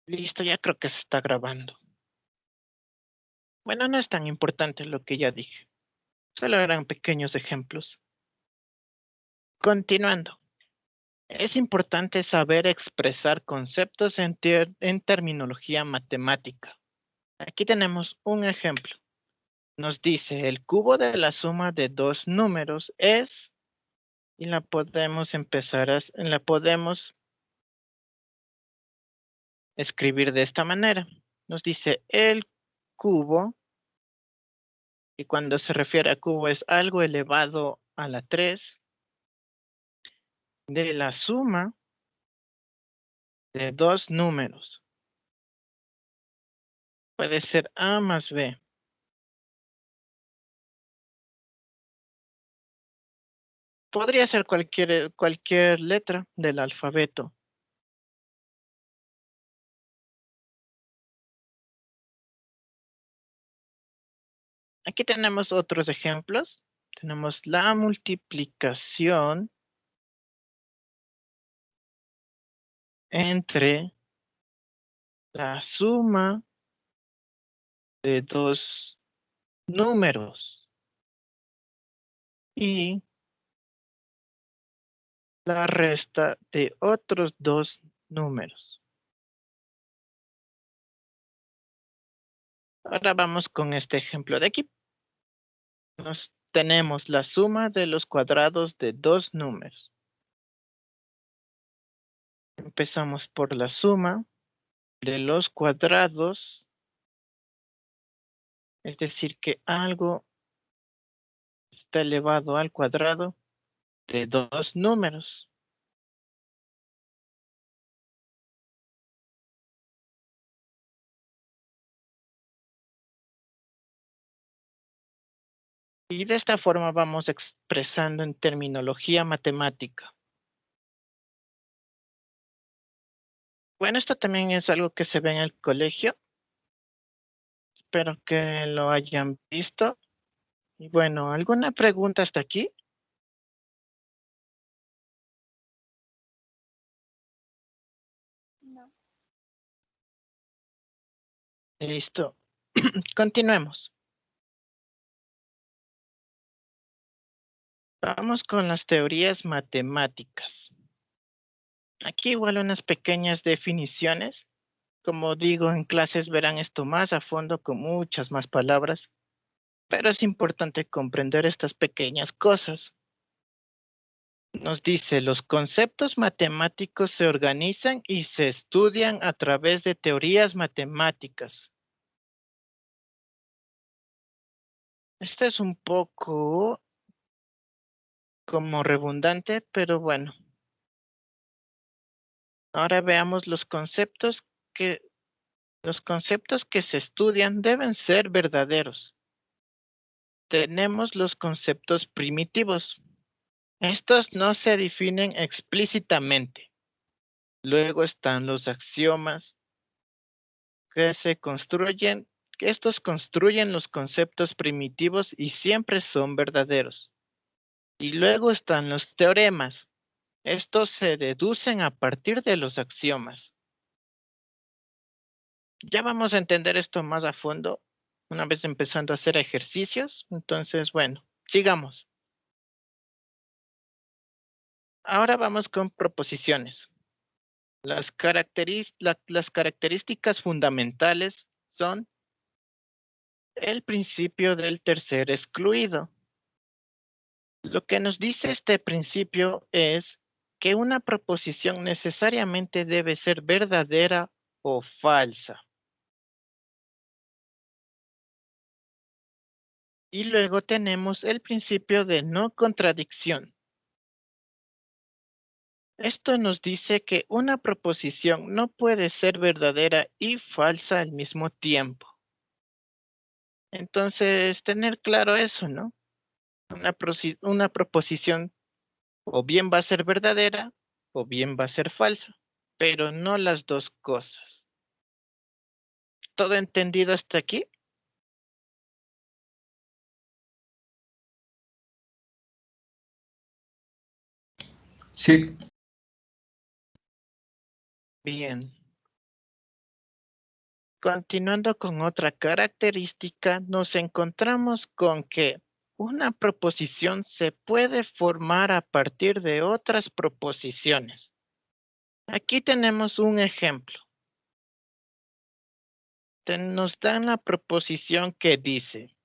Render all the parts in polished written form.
Listo, ya creo que se está grabando. Bueno, no es tan importante lo que ya dije. Solo eran pequeños ejemplos. Continuando. Es importante saber expresar conceptos en terminología matemática. Aquí tenemos un ejemplo. Nos dice el cubo de la suma de dos números es, y la podemos la podemos escribir de esta manera. Nos dice el cubo, y cuando se refiere a cubo es algo elevado a la 3, de la suma de dos números. Puede ser A más B. Podría ser cualquier letra del alfabeto. Aquí tenemos otros ejemplos. Tenemos la multiplicación entre la suma de dos números y la resta de otros dos números. Ahora vamos con este ejemplo de aquí. Tenemos la suma de los cuadrados de dos números. Empezamos por la suma de los cuadrados, es decir, que algo está elevado al cuadrado de dos números. Y de esta forma vamos expresando en terminología matemática. Bueno, esto también es algo que se ve en el colegio. Espero que lo hayan visto. Y bueno, ¿alguna pregunta hasta aquí? No. Listo. Continuemos. Vamos con las teorías matemáticas. Aquí igual unas pequeñas definiciones. Como digo, en clases verán esto más a fondo con muchas más palabras, pero es importante comprender estas pequeñas cosas. Nos dice, los conceptos matemáticos se organizan y se estudian a través de teorías matemáticas. Esto es un poco como redundante, pero bueno. Ahora veamos los conceptos que se estudian deben ser verdaderos. Tenemos los conceptos primitivos. Estos no se definen explícitamente. Luego están los axiomas que se construyen. Estos construyen los conceptos primitivos y siempre son verdaderos. Y luego están los teoremas. Estos se deducen a partir de los axiomas. Ya vamos a entender esto más a fondo una vez empezando a hacer ejercicios. Entonces, bueno, sigamos. Ahora vamos con proposiciones. Las características fundamentales son el principio del tercer excluido. Lo que nos dice este principio es que una proposición necesariamente debe ser verdadera o falsa. Y luego tenemos el principio de no contradicción. Esto nos dice que una proposición no puede ser verdadera y falsa al mismo tiempo. Entonces, tener claro eso, ¿no? Una proposición o bien va a ser verdadera o bien va a ser falsa, pero no las dos cosas. ¿Todo entendido hasta aquí? Sí. Bien. Continuando con otra característica, nos encontramos con que una proposición se puede formar a partir de otras proposiciones. Aquí tenemos un ejemplo. Nos dan la proposición que dice,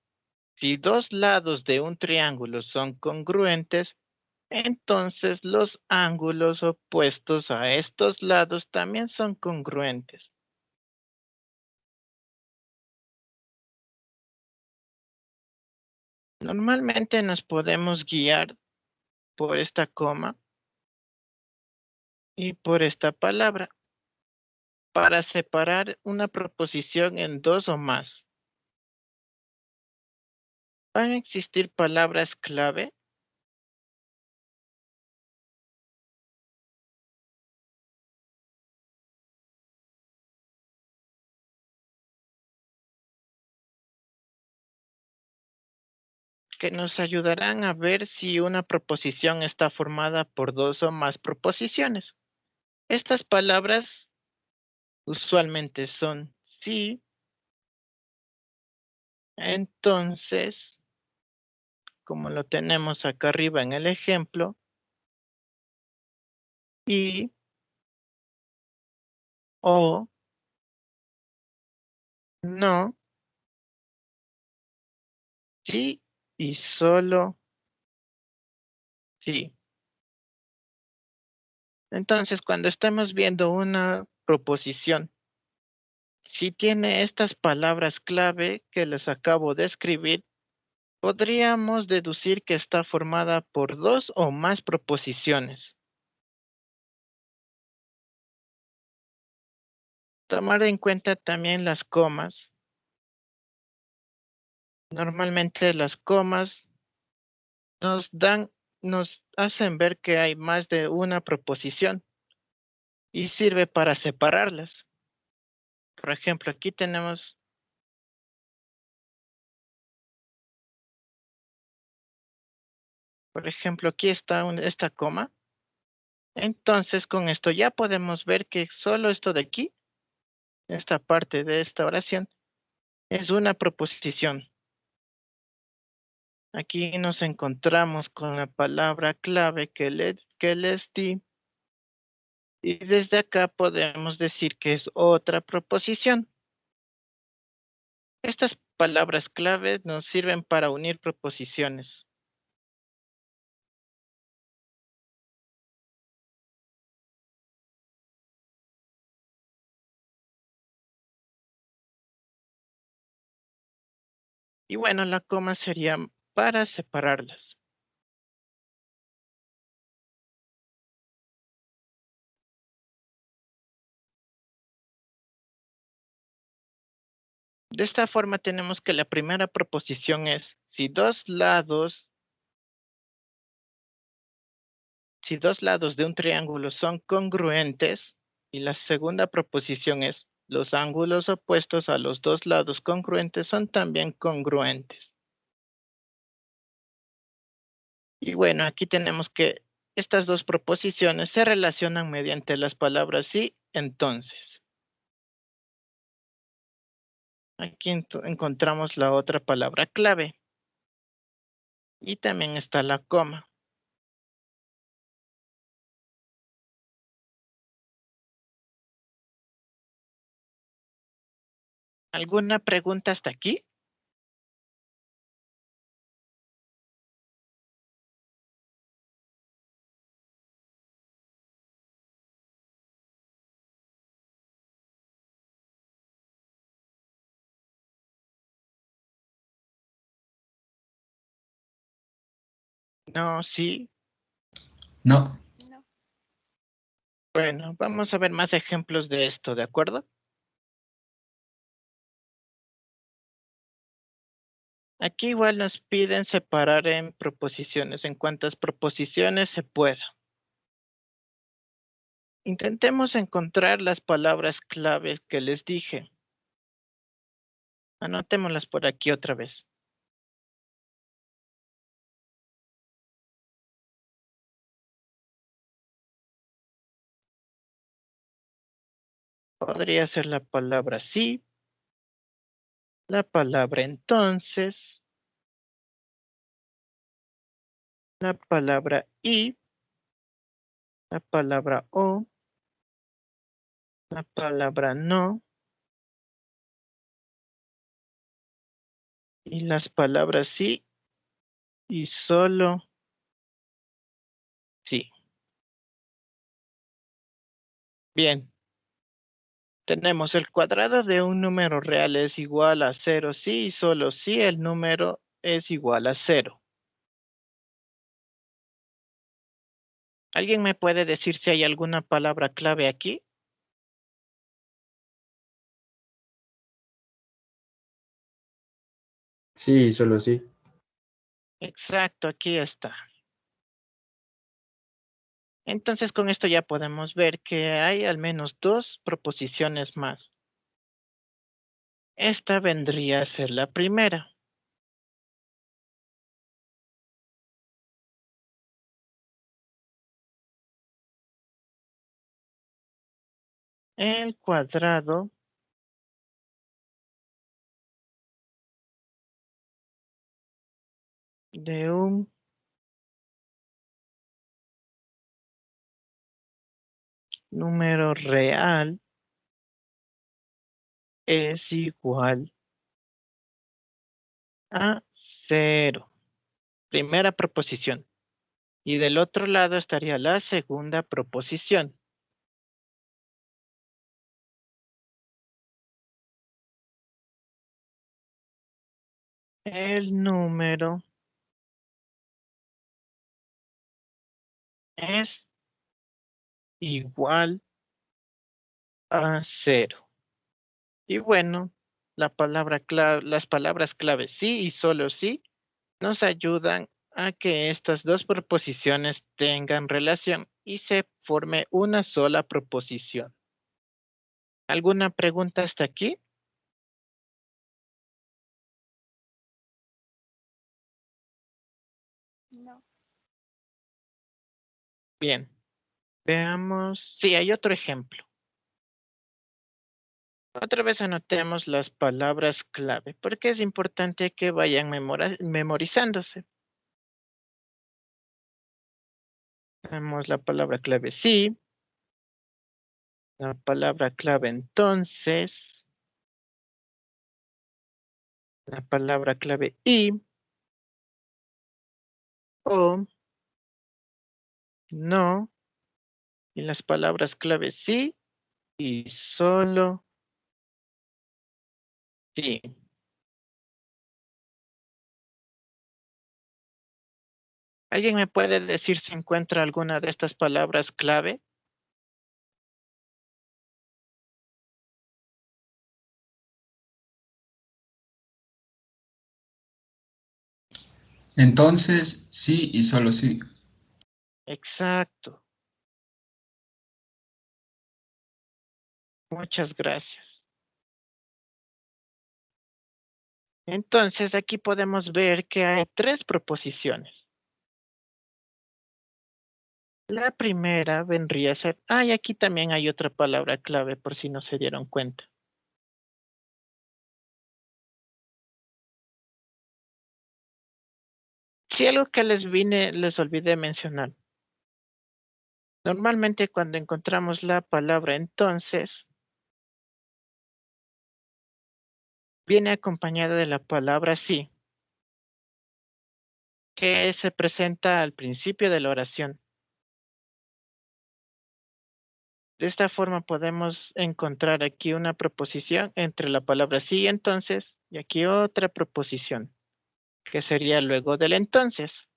si dos lados de un triángulo son congruentes, entonces los ángulos opuestos a estos lados también son congruentes. Normalmente nos podemos guiar por esta coma y por esta palabra para separar una proposición en dos o más. Van a existir palabras clave que nos ayudarán a ver si una proposición está formada por dos o más proposiciones. Estas palabras usualmente son sí, entonces, como lo tenemos acá arriba en el ejemplo, y, o, no, sí y solo sí. Entonces, cuando estamos viendo una proposición, si tiene estas palabras clave que les acabo de escribir, podríamos deducir que está formada por dos o más proposiciones. Tomar en cuenta también las comas. Normalmente las comas nos hacen ver que hay más de una proposición y sirve para separarlas. Por ejemplo, aquí tenemos, por ejemplo, aquí está esta coma. Entonces, con esto ya podemos ver que solo esto de aquí, esta parte de esta oración, es una proposición. Aquí nos encontramos con la palabra clave que les di. Y desde acá podemos decir que es otra proposición. Estas palabras clave nos sirven para unir proposiciones. Y bueno, la coma sería para separarlas. De esta forma tenemos que la primera proposición es, si dos lados de un triángulo son congruentes, y la segunda proposición es, los ángulos opuestos a los dos lados congruentes son también congruentes. Y bueno, aquí tenemos que estas dos proposiciones se relacionan mediante las palabras sí, entonces. Aquí encontramos la otra palabra clave. Y también está la coma. ¿Alguna pregunta hasta aquí? No, sí. No. Bueno, vamos a ver más ejemplos de esto, ¿de acuerdo? Aquí igual nos piden separar en proposiciones, en cuantas proposiciones se pueda. Intentemos encontrar las palabras claves que les dije. Anotémoslas por aquí otra vez. Podría ser la palabra sí, la palabra entonces, la palabra y, la palabra o, la palabra no, y las palabras sí y solo sí. Bien. Tenemos el cuadrado de un número real es igual a 0 sí y solo si el número es igual a 0. ¿Alguien me puede decir si hay alguna palabra clave aquí? Sí, solo sí. Exacto, aquí está. Entonces con esto ya podemos ver que hay al menos dos proposiciones más. Esta vendría a ser la primera. El cuadrado de un número real es igual a 0. Primera proposición. Y del otro lado estaría la segunda proposición. El número es igual a 0. Y bueno, las palabras clave sí y solo sí nos ayudan a que estas dos proposiciones tengan relación y se forme una sola proposición. ¿Alguna pregunta hasta aquí? No. Bien, veamos. Sí, hay otro ejemplo. Otra vez anotemos las palabras clave, porque es importante que vayan memorizándose. Tenemos la palabra clave sí, la palabra clave entonces, la palabra clave y, o, no, y las palabras clave sí y solo sí. ¿Alguien me puede decir si encuentra alguna de estas palabras clave? Entonces, sí y solo sí. Exacto. Muchas gracias. Entonces aquí podemos ver que hay tres proposiciones. La primera vendría a ser, y aquí también hay otra palabra clave por si no se dieron cuenta. Si algo que les olvidé mencionar. Normalmente cuando encontramos la palabra entonces, viene acompañada de la palabra sí, que se presenta al principio de la oración. De esta forma podemos encontrar aquí una proposición entre la palabra sí y entonces, y aquí otra proposición, que sería luego del entonces.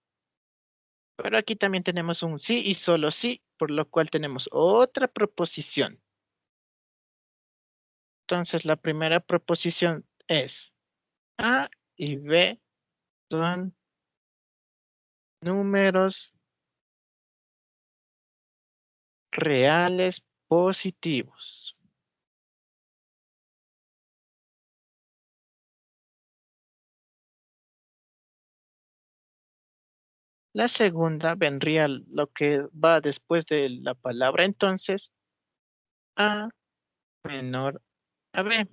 Pero aquí también tenemos un sí y solo sí, por lo cual tenemos otra proposición. Entonces la primera proposición es A y B son números reales positivos. La segunda vendría lo que va después de la palabra entonces, A menor a B.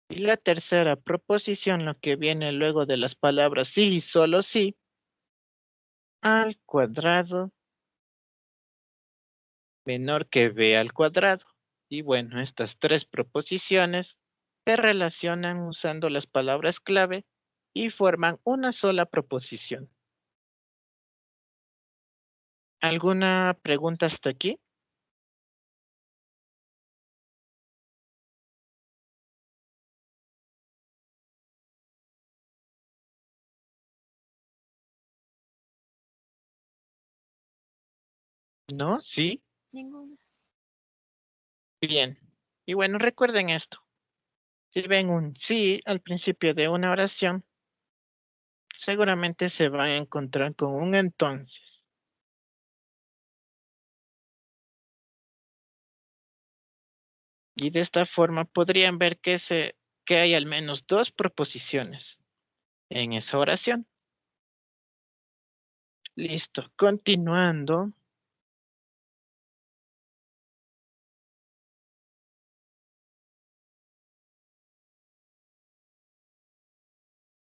Y la tercera proposición, lo que viene luego de las palabras sí y solo sí, al cuadrado menor que b al cuadrado. Y bueno, estas tres proposiciones se relacionan usando las palabras clave y forman una sola proposición. ¿Alguna pregunta hasta aquí? ¿No? ¿Sí? Ninguna. Bien. Y bueno, recuerden esto. Si ven un sí al principio de una oración, seguramente se van a encontrar con un entonces. Y de esta forma podrían ver que hay al menos dos proposiciones en esa oración. Listo. Continuando.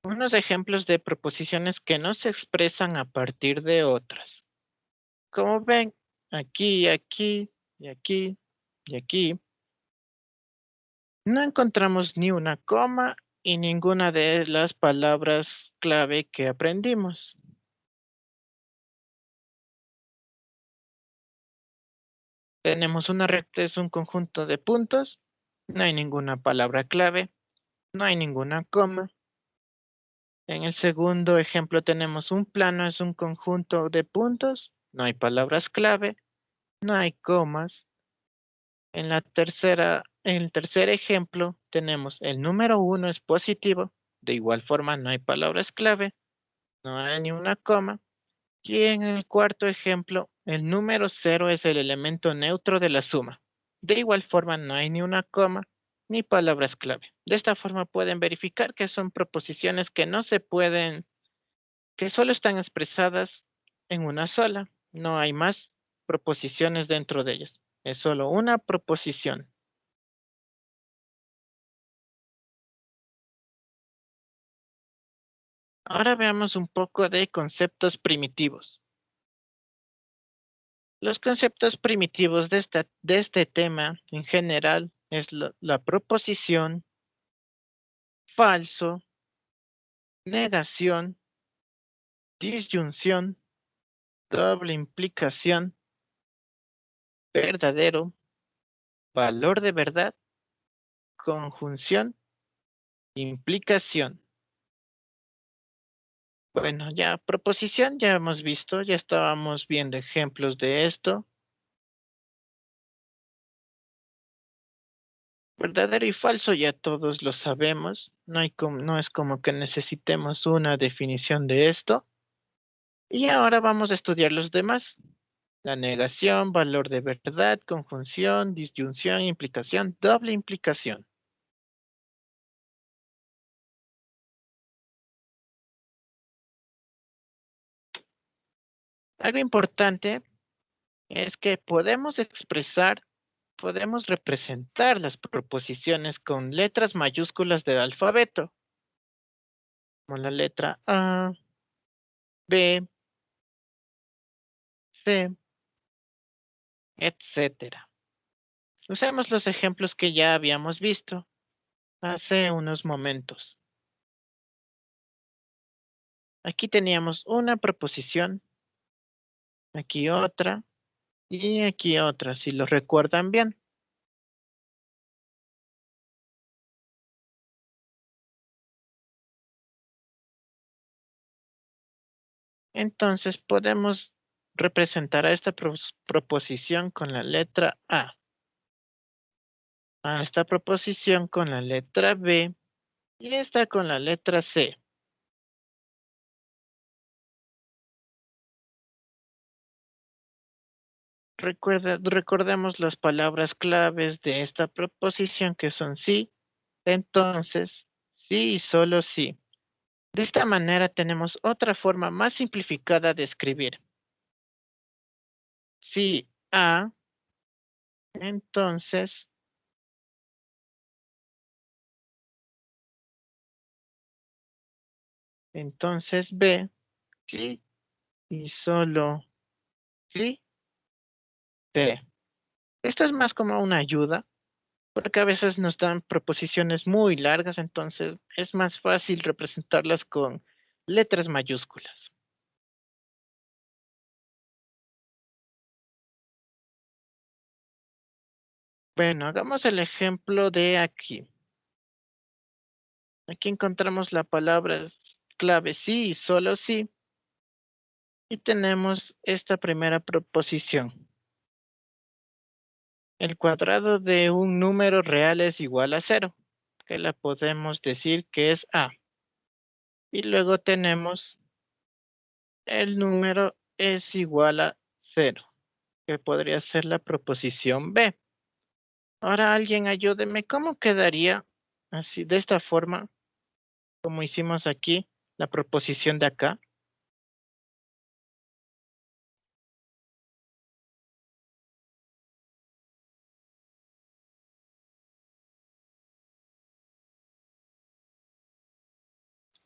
Unos ejemplos de proposiciones que no se expresan a partir de otras. Como ven, aquí, aquí, y aquí, y aquí, no encontramos ni una coma y ninguna de las palabras clave que aprendimos. Tenemos una recta, es un conjunto de puntos, no hay ninguna palabra clave, no hay ninguna coma. En el segundo ejemplo tenemos un plano, es un conjunto de puntos, no hay palabras clave, no hay comas. En el tercer ejemplo tenemos el número 1 es positivo, de igual forma no hay palabras clave, no hay ni una coma. Y en el cuarto ejemplo, el número 0 es el elemento neutro de la suma. De igual forma no hay ni una coma ni palabras clave. De esta forma pueden verificar que son proposiciones que no se pueden, que solo están expresadas en una sola. No hay más proposiciones dentro de ellas. Es solo una proposición. Ahora veamos un poco de conceptos primitivos. Los conceptos primitivos de este tema en general es la proposición, falso, negación, disyunción, doble implicación, verdadero, valor de verdad, conjunción, implicación. Bueno, ya proposición ya hemos visto, ya estábamos viendo ejemplos de esto. Verdadero y falso ya todos lo sabemos, no es como que necesitemos una definición de esto. Y ahora vamos a estudiar los demás. La negación, valor de verdad, conjunción, disyunción, implicación, doble implicación. Algo importante es que podemos representar las proposiciones con letras mayúsculas del alfabeto, como la letra A, B, C, etcétera. Usemos los ejemplos que ya habíamos visto hace unos momentos. Aquí teníamos una proposición, aquí otra y aquí otra, si lo recuerdan bien. Entonces podemos representar a esta proposición con la letra a esta proposición con la letra B y esta con la letra C. Recordemos las palabras claves de esta proposición que son sí, entonces, sí y solo sí. De esta manera tenemos otra forma más simplificada de escribir. Sí, A, entonces Entonces B, sí y solo sí, D. Esto es más como una ayuda, porque a veces nos dan proposiciones muy largas, entonces es más fácil representarlas con letras mayúsculas. Bueno, hagamos el ejemplo de aquí. Aquí encontramos la palabra clave sí y solo sí. Y tenemos esta primera proposición. El cuadrado de un número real es igual a 0, que la podemos decir que es A. Y luego tenemos el número es igual a 0, que podría ser la proposición B. Ahora alguien ayúdeme, ¿cómo quedaría así, de esta forma, como hicimos aquí, la proposición de acá?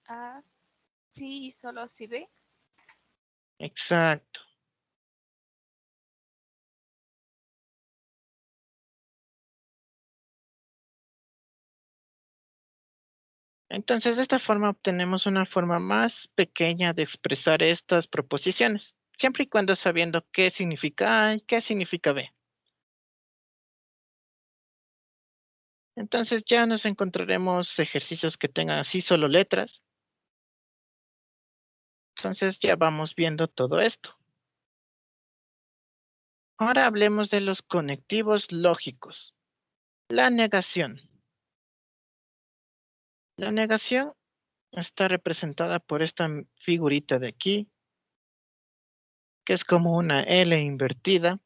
A, sí y solo si B. Exacto. Entonces, de esta forma obtenemos una forma más pequeña de expresar estas proposiciones, siempre y cuando sabiendo qué significa A y qué significa B. Entonces ya nos encontraremos ejercicios que tengan así solo letras. Entonces ya vamos viendo todo esto. Ahora hablemos de los conectivos lógicos. La negación. La negación está representada por esta figurita de aquí, que es como una L invertida.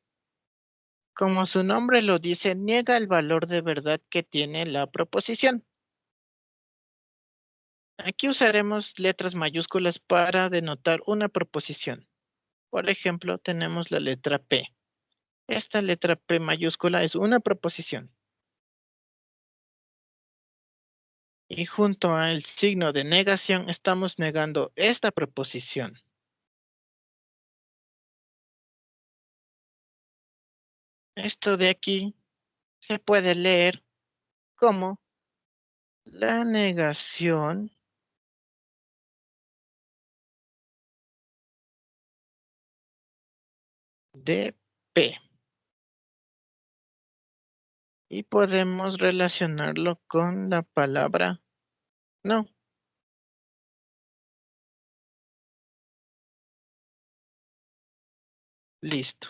Como su nombre lo dice, niega el valor de verdad que tiene la proposición. Aquí usaremos letras mayúsculas para denotar una proposición. Por ejemplo, tenemos la letra P. Esta letra P mayúscula es una proposición. Y junto al signo de negación estamos negando esta proposición. Esto de aquí se puede leer como la negación de P. Y podemos relacionarlo con la palabra no. Listo.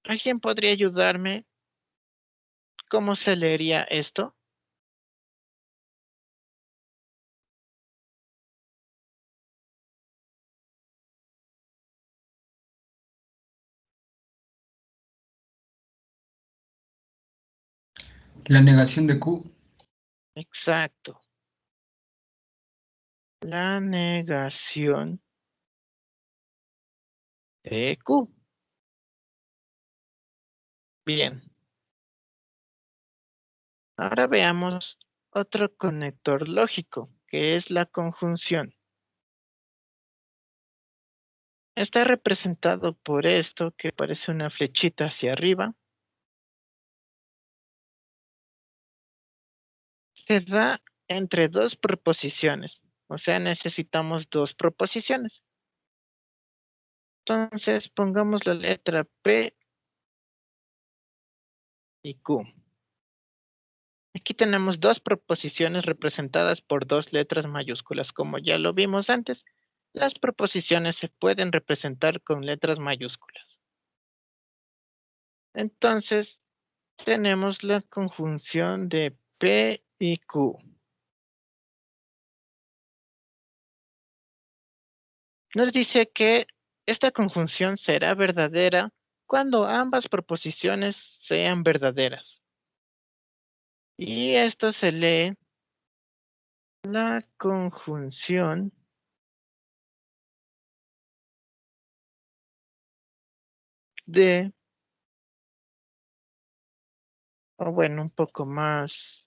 ¿Alguien podría ayudarme? ¿Cómo se leería esto? La negación de Q. Exacto. La negación de Q. Bien. Ahora veamos otro conector lógico, que es la conjunción. Está representado por esto, que parece una flechita hacia arriba. Se da entre dos proposiciones, o sea, necesitamos dos proposiciones. Entonces, pongamos la letra P y Q. Aquí tenemos dos proposiciones representadas por dos letras mayúsculas. Como ya lo vimos antes, las proposiciones se pueden representar con letras mayúsculas. Entonces, tenemos la conjunción de P y Q. Nos dice que esta conjunción será verdadera cuando ambas proposiciones sean verdaderas. Y esto se lee la conjunción de, o bueno, un poco más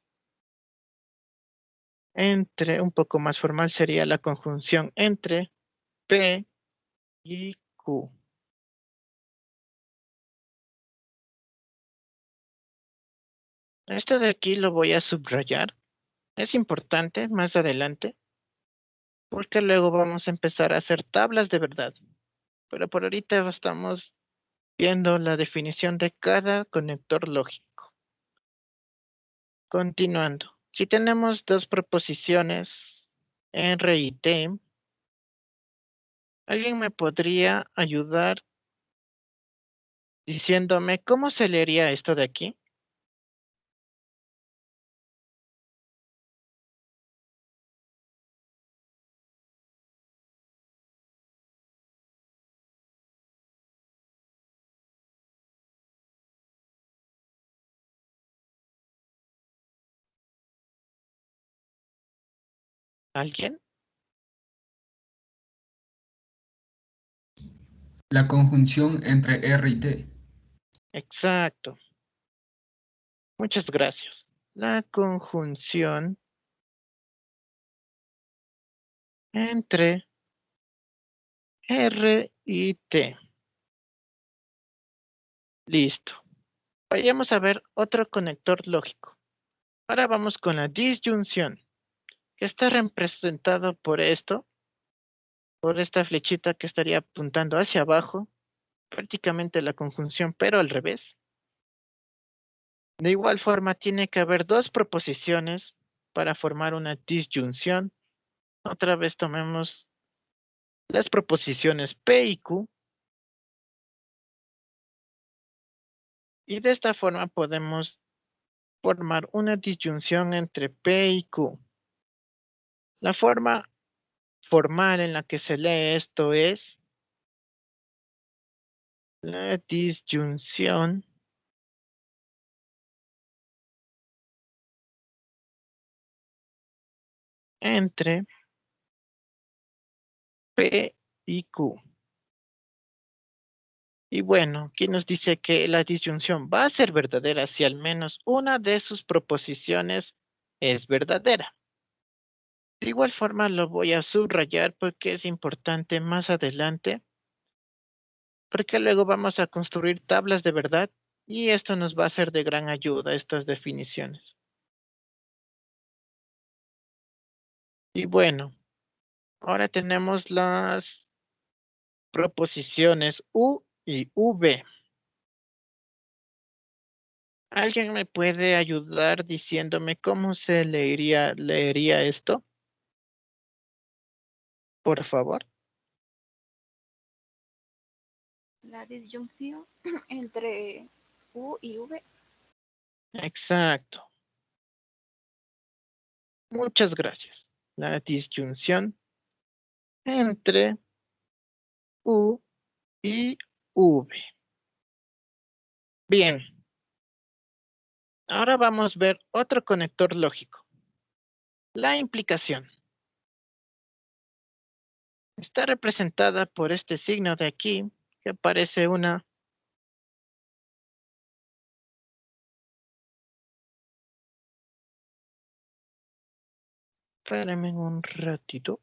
entre, un poco más formal sería la conjunción entre P y Q. Esto de aquí lo voy a subrayar. Es importante más adelante, porque luego vamos a empezar a hacer tablas de verdad. Pero por ahorita estamos viendo la definición de cada conector lógico. Continuando. Si tenemos dos proposiciones R y T, ¿alguien me podría ayudar diciéndome cómo se leería esto de aquí? ¿Alguien? La conjunción entre R y T. Exacto. Muchas gracias. La conjunción entre R y T. Listo. Vayamos a ver otro conector lógico. Ahora vamos con la disyunción, que está representado por esto, por esta flechita que estaría apuntando hacia abajo, prácticamente la conjunción, pero al revés. De igual forma, tiene que haber dos proposiciones para formar una disyunción. Otra vez tomemos las proposiciones P y Q. Y de esta forma podemos formar una disyunción entre P y Q. La forma formal en la que se lee esto es la disyunción entre P y Q. Y bueno, aquí nos dice que la disyunción va a ser verdadera si al menos una de sus proposiciones es verdadera. De igual forma lo voy a subrayar porque es importante más adelante, porque luego vamos a construir tablas de verdad y esto nos va a ser de gran ayuda, estas definiciones. Y bueno, ahora tenemos las proposiciones U y V. ¿Alguien me puede ayudar diciéndome cómo se leería esto? Por favor. La disyunción entre U y V. Exacto. Muchas gracias. La disyunción entre U y V. Bien. Ahora vamos a ver otro conector lógico. La implicación. Está representada por este signo de aquí, que parece una... Espérenme un ratito.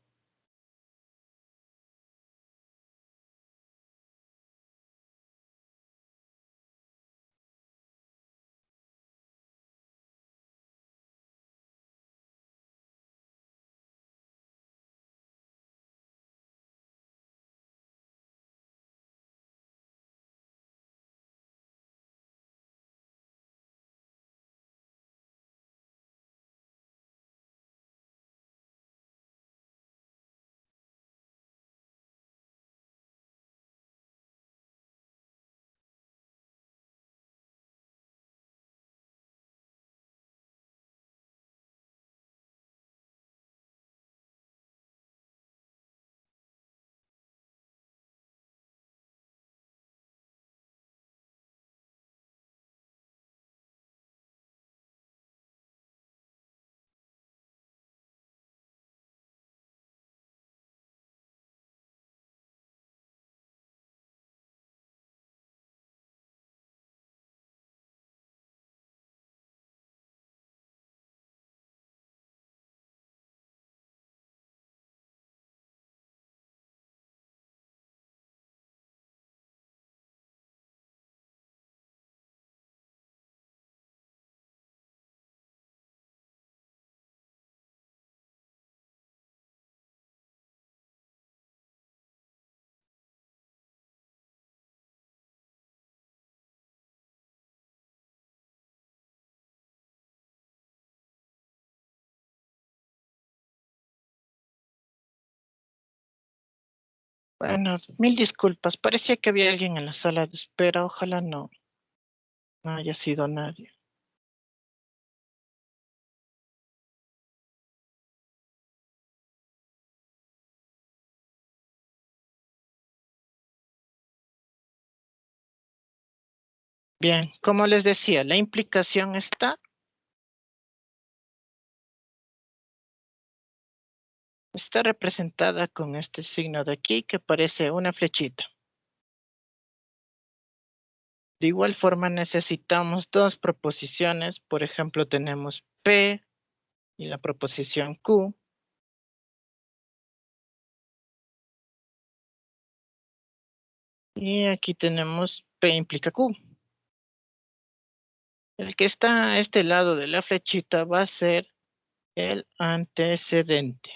Bueno, mil disculpas. Parecía que había alguien en la sala de espera. Ojalá no haya sido nadie. Bien, como les decía, la implicación está representada con este signo de aquí que parece una flechita. De igual forma necesitamos dos proposiciones. Por ejemplo, tenemos P y la proposición Q. Y aquí tenemos P implica Q. El que está a este lado de la flechita va a ser el antecedente.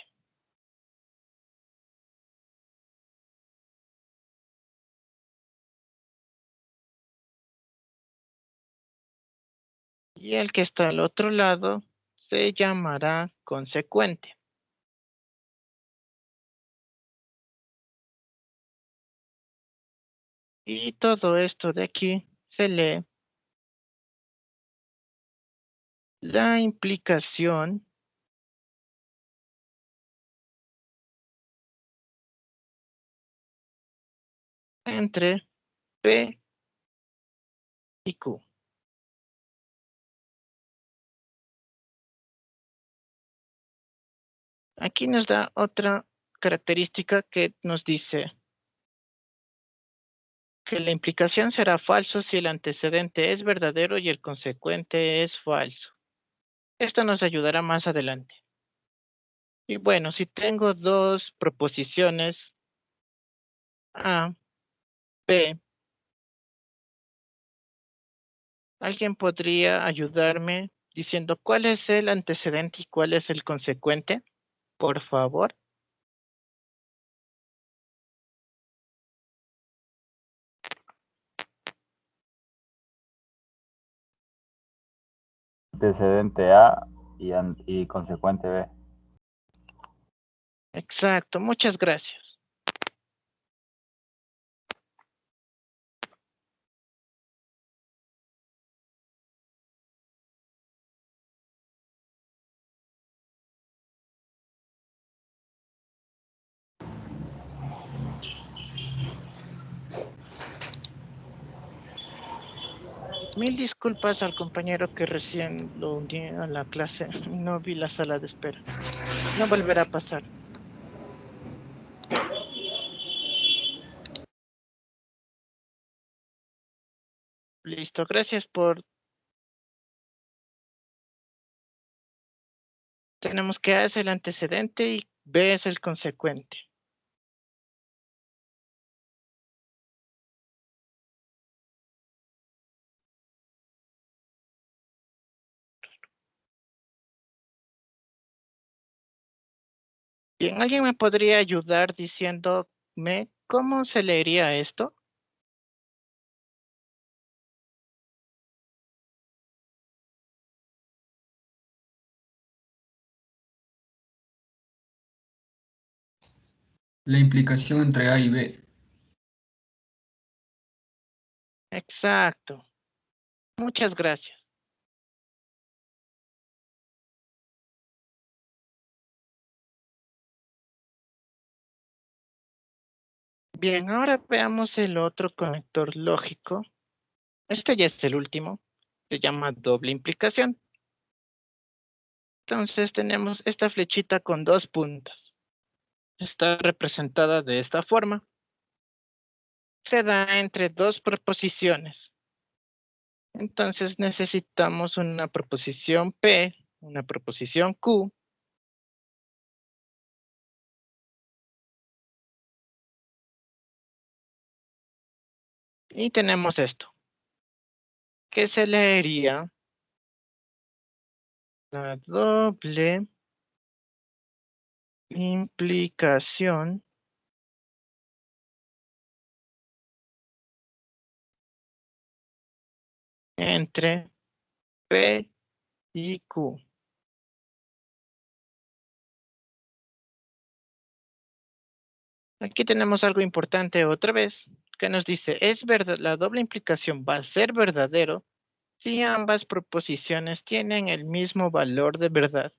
Y el que está al otro lado se llamará consecuente. Y todo esto de aquí se lee la implicación entre P y Q. Aquí nos da otra característica que nos dice que la implicación será falso si el antecedente es verdadero y el consecuente es falso. Esto nos ayudará más adelante. Y bueno, si tengo dos proposiciones A, B, ¿alguien podría ayudarme diciendo cuál es el antecedente y cuál es el consecuente? Por favor. Antecedente A y consecuente B. Exacto, muchas gracias. Mil disculpas al compañero que recién lo uní a la clase. No vi la sala de espera. No volverá a pasar. Listo, gracias por... Tenemos que A es el antecedente y B es el consecuente. Bien, ¿alguien me podría ayudar diciéndome cómo se leería esto? La implicación entre A y B. Exacto. Muchas gracias. Bien, ahora veamos el otro conector lógico. Este ya es el último. Se llama doble implicación. Entonces tenemos esta flechita con dos puntas. Está representada de esta forma. Se da entre dos proposiciones. Entonces necesitamos una proposición P, una proposición Q. Y tenemos esto, que se leería la doble implicación entre P y Q. Aquí tenemos algo importante otra vez, que nos dice, es verdad, la doble implicación va a ser verdadero si ambas proposiciones tienen el mismo valor de verdad.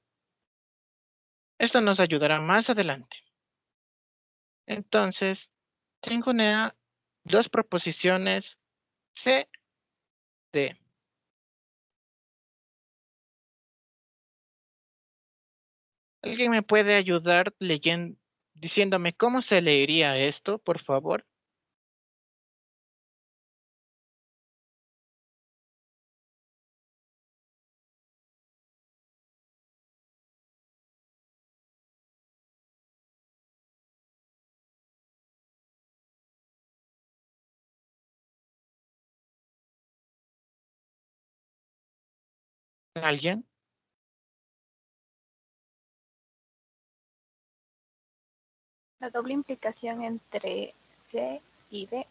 Esto nos ayudará más adelante. Entonces, tengo dos proposiciones C, D. ¿Alguien me puede ayudar diciéndome cómo se leería esto, por favor? ¿Alguien? La doble implicación entre C y D.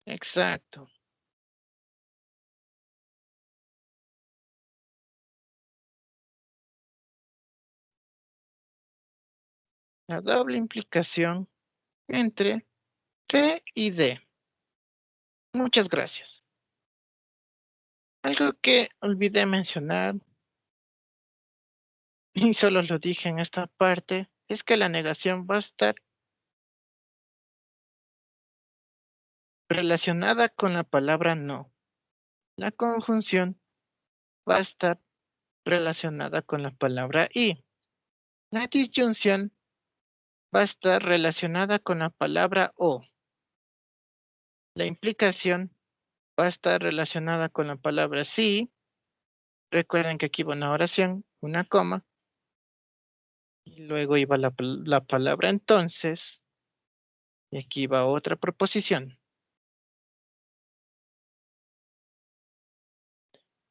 Exacto. La doble implicación entre C y D. Muchas gracias. Algo que olvidé mencionar, y solo lo dije en esta parte, es que la negación va a estar relacionada con la palabra no. La conjunción va a estar relacionada con la palabra y. La disyunción va a estar relacionada con la palabra o. La implicación va a estar relacionada con la palabra sí. Recuerden que aquí va una oración, una coma, y luego iba la palabra entonces, y aquí va otra proposición.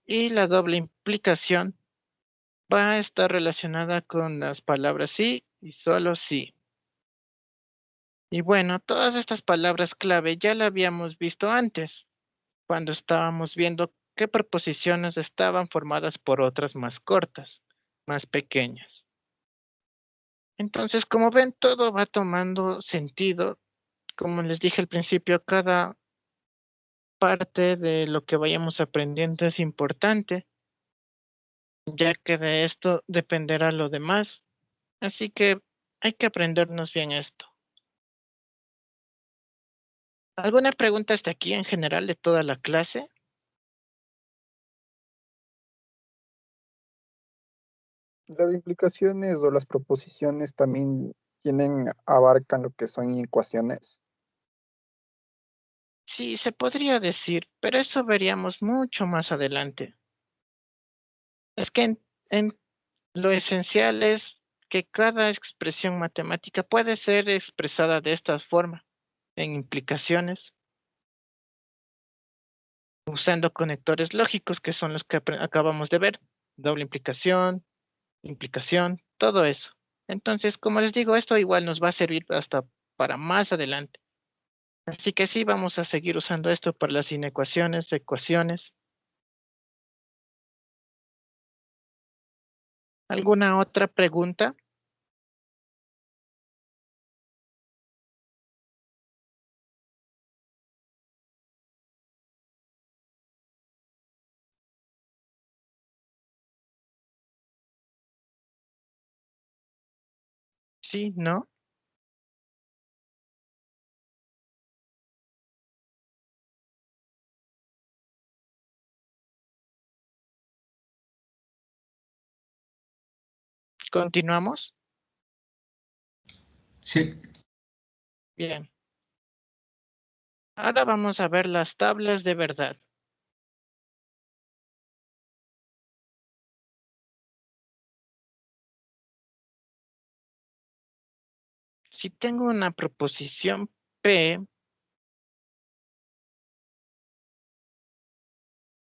Y la doble implicación va a estar relacionada con las palabras sí y solo sí. Y bueno, todas estas palabras clave ya la habíamos visto antes, cuando estábamos viendo qué preposiciones estaban formadas por otras más cortas, más pequeñas. Entonces, como ven, todo va tomando sentido. Como les dije al principio, cada parte de lo que vayamos aprendiendo es importante, ya que de esto dependerá lo demás. Así que hay que aprendernos bien esto. ¿Alguna pregunta hasta aquí en general de toda la clase? Las implicaciones o las proposiciones también abarcan lo que son ecuaciones. Sí, se podría decir, pero eso veríamos mucho más adelante. Es que en lo esencial es que cada expresión matemática puede ser expresada de esta forma, en implicaciones, usando conectores lógicos, que son los que acabamos de ver, doble implicación, todo eso. Entonces, como les digo, esto igual nos va a servir hasta para más adelante. Así que sí, vamos a seguir usando esto para las inecuaciones, ecuaciones. ¿Alguna otra pregunta? Sí, ¿no? ¿Continuamos? Sí, Bien. Ahora vamos a ver las tablas de verdad. Si tengo una proposición P,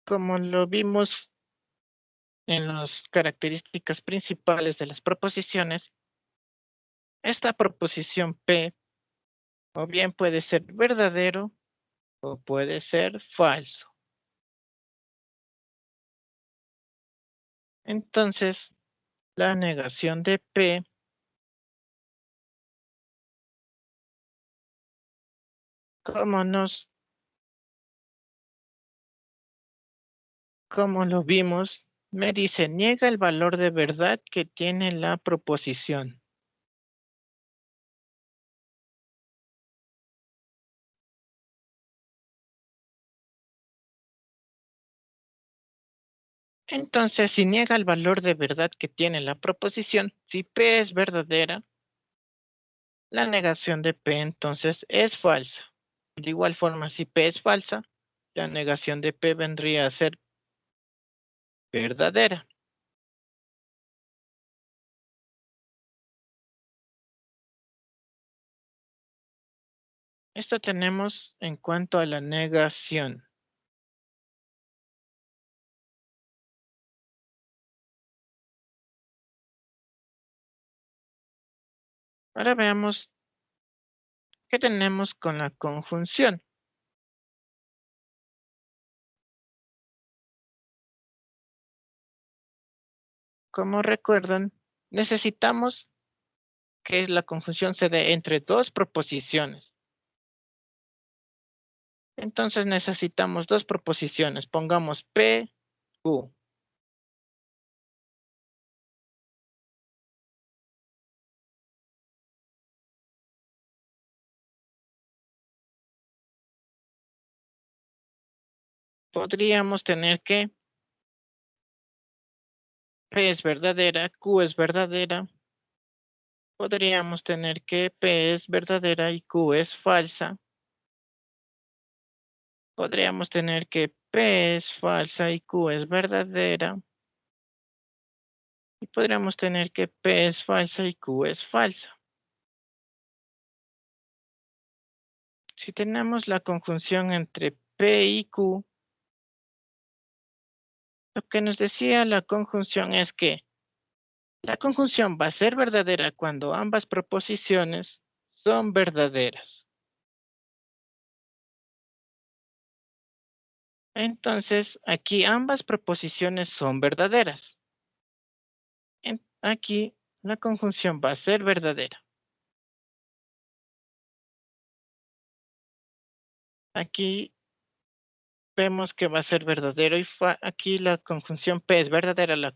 como lo vimos en las características principales de las proposiciones, esta proposición P o bien puede ser verdadero o puede ser falso. Entonces, la negación de P como lo vimos, me dice niega el valor de verdad que tiene la proposición. Entonces, si niega el valor de verdad que tiene la proposición, si P es verdadera, la negación de P entonces es falsa. De igual forma, si P es falsa, la negación de P vendría a ser verdadera. Esto tenemos en cuanto a la negación. Ahora veamos qué tenemos con la conjunción. Como recuerdan, necesitamos que la conjunción se dé entre dos proposiciones. Entonces necesitamos dos proposiciones. Pongamos P, Q. Podríamos tener que P es verdadera, Q es verdadera. Podríamos tener que P es verdadera y Q es falsa. Podríamos tener que P es falsa y Q es verdadera. Y podríamos tener que P es falsa y Q es falsa. Si tenemos la conjunción entre P y Q, lo que nos decía la conjunción es que la conjunción va a ser verdadera cuando ambas proposiciones son verdaderas. Entonces, aquí ambas proposiciones son verdaderas. Aquí la conjunción va a ser verdadera. Aquí vemos que va a ser verdadero y aquí la conjunción P es verdadera, la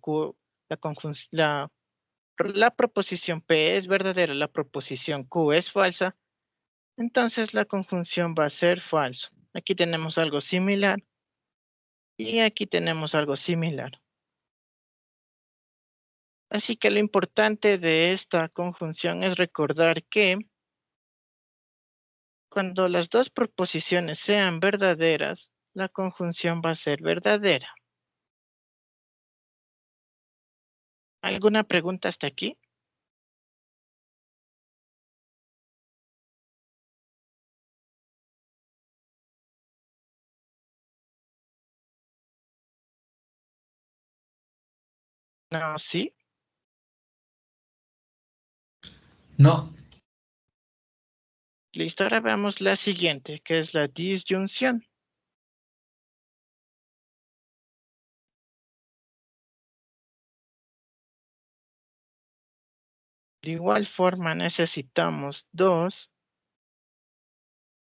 proposición P es verdadera, la proposición Q es falsa, entonces la conjunción va a ser falso. Aquí tenemos algo similar y aquí tenemos algo similar. Así que lo importante de esta conjunción es recordar que cuando las dos proposiciones sean verdaderas, la conjunción va a ser verdadera. ¿Alguna pregunta hasta aquí? No, sí. No. Listo, ahora veamos la siguiente, que es la disyunción. De igual forma necesitamos dos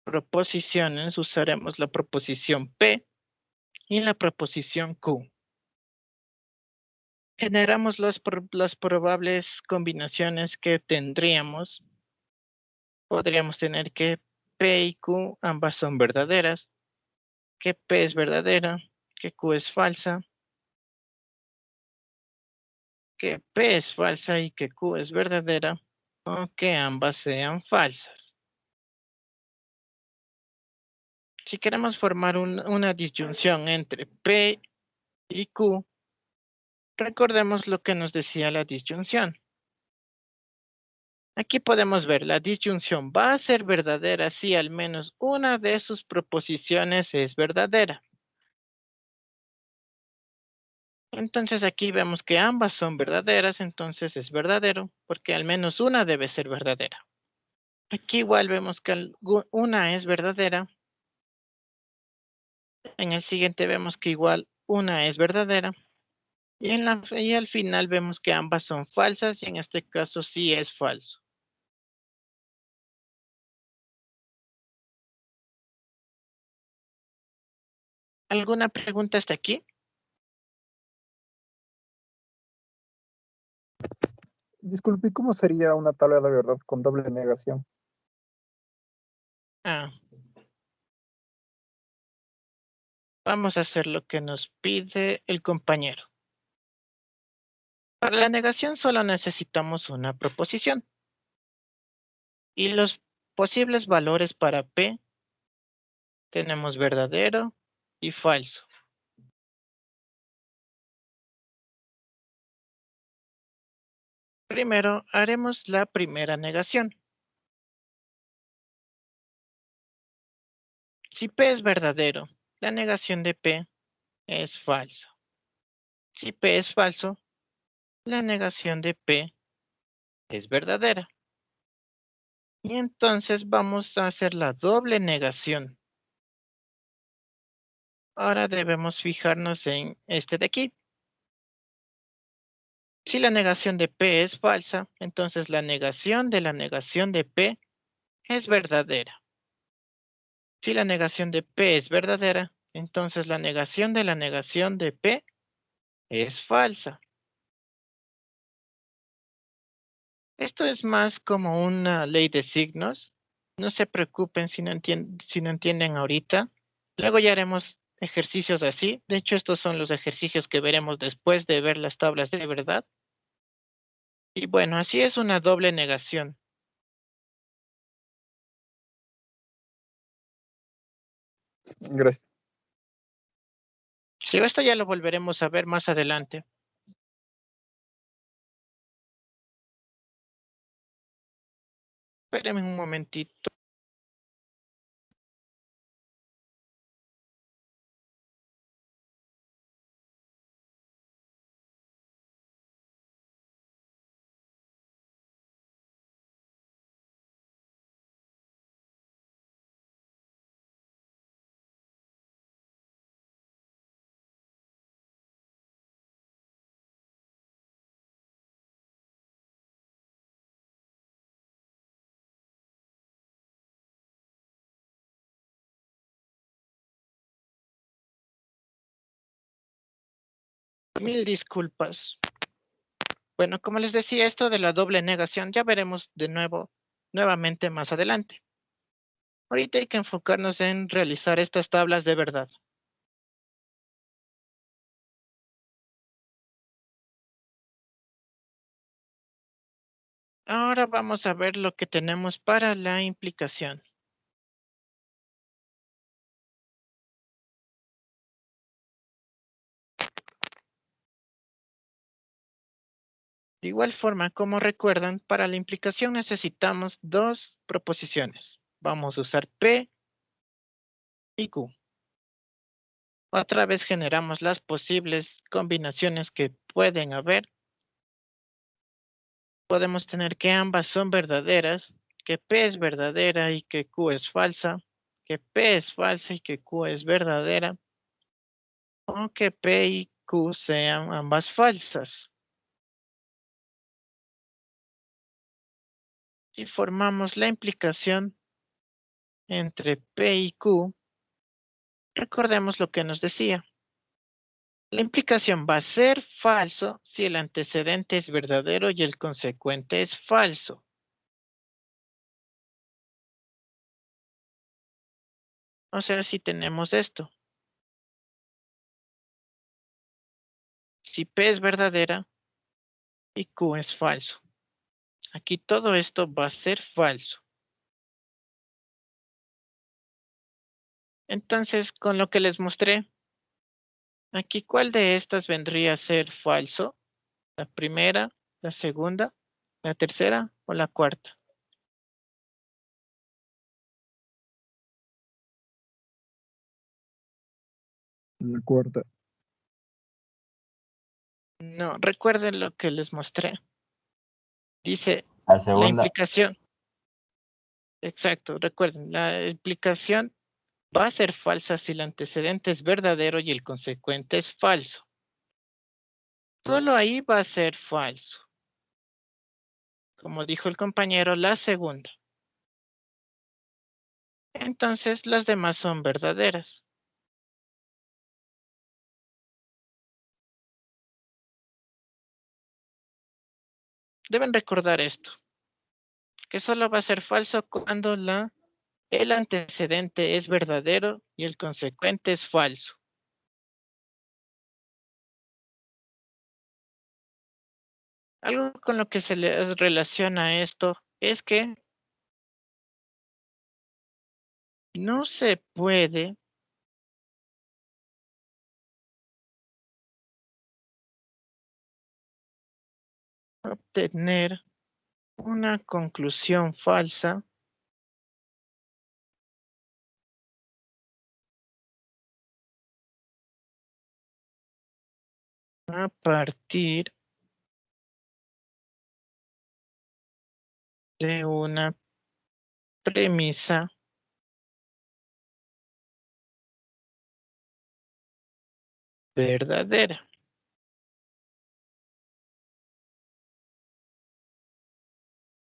proposiciones. Usaremos la proposición P y la proposición Q. Generamos las probables combinaciones que tendríamos. Podríamos tener que P y Q ambas son verdaderas, que P es verdadera, que Q es falsa, que P es falsa y que Q es verdadera, o que ambas sean falsas. Si queremos formar una disyunción entre P y Q, recordemos lo que nos decía la disyunción. Aquí podemos ver, la disyunción va a ser verdadera si al menos una de sus proposiciones es verdadera. Entonces aquí vemos que ambas son verdaderas, entonces es verdadero, porque al menos una debe ser verdadera. Aquí igual vemos que una es verdadera. En el siguiente vemos que igual una es verdadera. Y al final vemos que ambas son falsas y en este caso sí es falso. ¿Alguna pregunta hasta aquí? Disculpe, ¿cómo sería una tabla de verdad con doble negación? Ah. Vamos a hacer lo que nos pide el compañero. Para la negación solo necesitamos una proposición. Y los posibles valores para P tenemos verdadero y falso. Primero haremos la primera negación. Si P es verdadero, la negación de P es falso. Si P es falso, la negación de P es verdadera. Y entonces vamos a hacer la doble negación. Ahora debemos fijarnos en este de aquí. Si la negación de P es falsa, entonces la negación de P es verdadera. Si la negación de P es verdadera, entonces la negación de P es falsa. Esto es más como una ley de signos. No se preocupen si no entienden ahorita. Luego ya haremos ejercicios así. De hecho, estos son los ejercicios que veremos después de ver las tablas de verdad. Y bueno, así es una doble negación. Gracias. Si esto ya lo volveremos a ver más adelante. Espérenme un momentito. Mil disculpas. Bueno, como les decía, esto de la doble negación ya veremos de nuevamente más adelante. Ahorita hay que enfocarnos en realizar estas tablas de verdad. Ahora vamos a ver lo que tenemos para la implicación. De igual forma, como recuerdan, para la implicación necesitamos dos proposiciones. Vamos a usar P y Q. Otra vez generamos las posibles combinaciones que pueden haber. Podemos tener que ambas son verdaderas, que P es verdadera y que Q es falsa, que P es falsa y que Q es verdadera, o que P y Q sean ambas falsas. Si formamos la implicación entre P y Q, recordemos lo que nos decía. La implicación va a ser falso si el antecedente es verdadero y el consecuente es falso. O sea, si tenemos esto. Si P es verdadera y Q es falso. Aquí todo esto va a ser falso. Entonces, con lo que les mostré, aquí, ¿cuál de estas vendría a ser falso? ¿La primera, la segunda, la tercera o la cuarta? La cuarta. No, recuerden lo que les mostré. Dice La la segunda, implicación. Exacto, recuerden, la implicación va a ser falsa si el antecedente es verdadero y el consecuente es falso. Solo ahí va a ser falso. Como dijo el compañero, la segunda. Entonces las demás son verdaderas. Deben recordar esto, que solo va a ser falso cuando el antecedente es verdadero y el consecuente es falso. Algo con lo que se le relaciona esto es que no se puede obtener una conclusión falsa a partir de una premisa verdadera.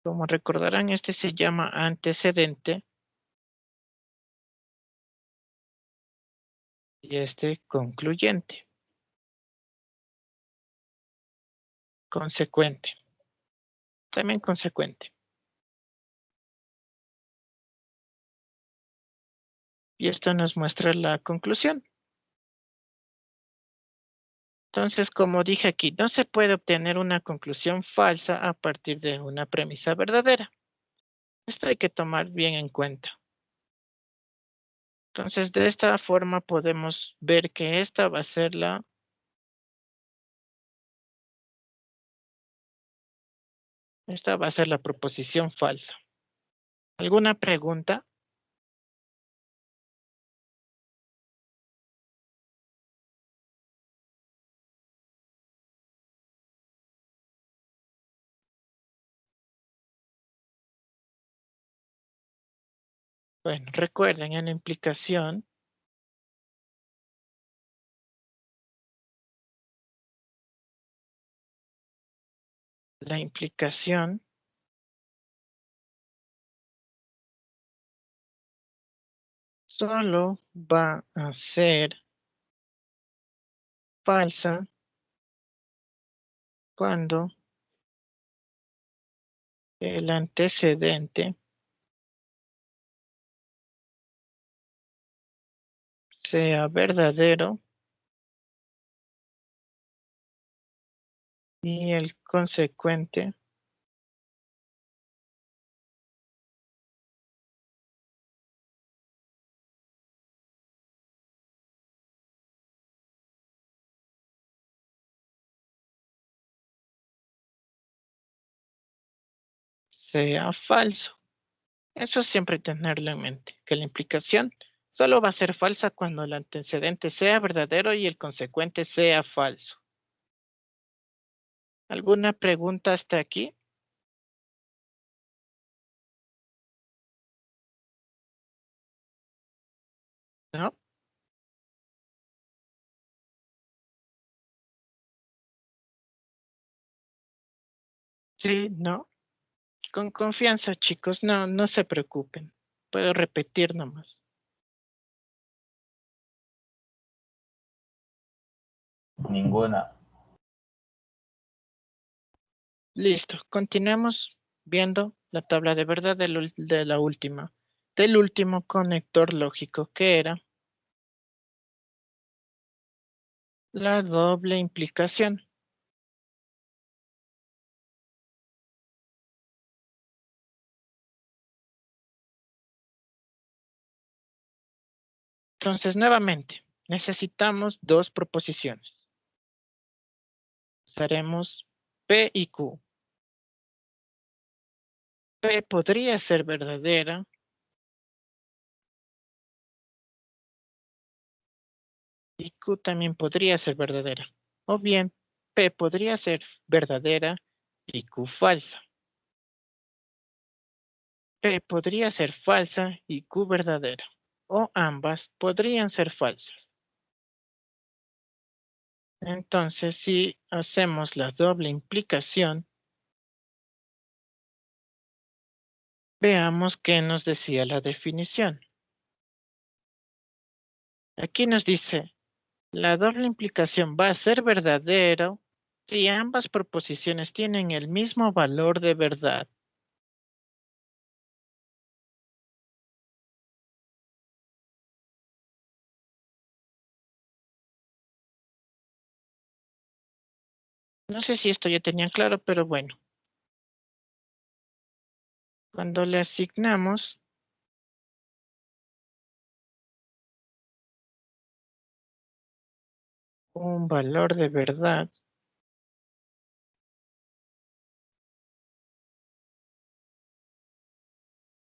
Como recordarán, este se llama antecedente y este concluyente. Consecuente. También consecuente. Y esto nos muestra la conclusión. Entonces, como dije aquí, no se puede obtener una conclusión falsa a partir de una premisa verdadera. Esto hay que tomar bien en cuenta. Entonces, de esta forma podemos ver que esta va a ser la proposición falsa. ¿Alguna pregunta? Bueno, recuerden en la implicación, solo va a ser falsa cuando el antecedente sea verdadero y el consecuente sea falso. Eso siempre tenerlo en mente, que la implicación solo va a ser falsa cuando el antecedente sea verdadero y el consecuente sea falso. ¿Alguna pregunta hasta aquí? ¿No? Sí, no. Con confianza, chicos, no se preocupen. Puedo repetir nomás. Ninguna. Listo, continuemos viendo la tabla de verdad de la última, del último conector lógico, que era la doble implicación. Entonces, nuevamente, necesitamos dos proposiciones. Usaremos P y Q. P podría ser verdadera y Q también podría ser verdadera. O bien, P podría ser verdadera y Q falsa. P podría ser falsa y Q verdadera. O ambas podrían ser falsas. Entonces, si hacemos la doble implicación, veamos qué nos decía la definición. Aquí nos dice, la doble implicación va a ser verdadero Si ambas proposiciones tienen el mismo valor de verdad. No sé si esto ya tenían claro, pero bueno. Cuando le asignamos un valor de verdad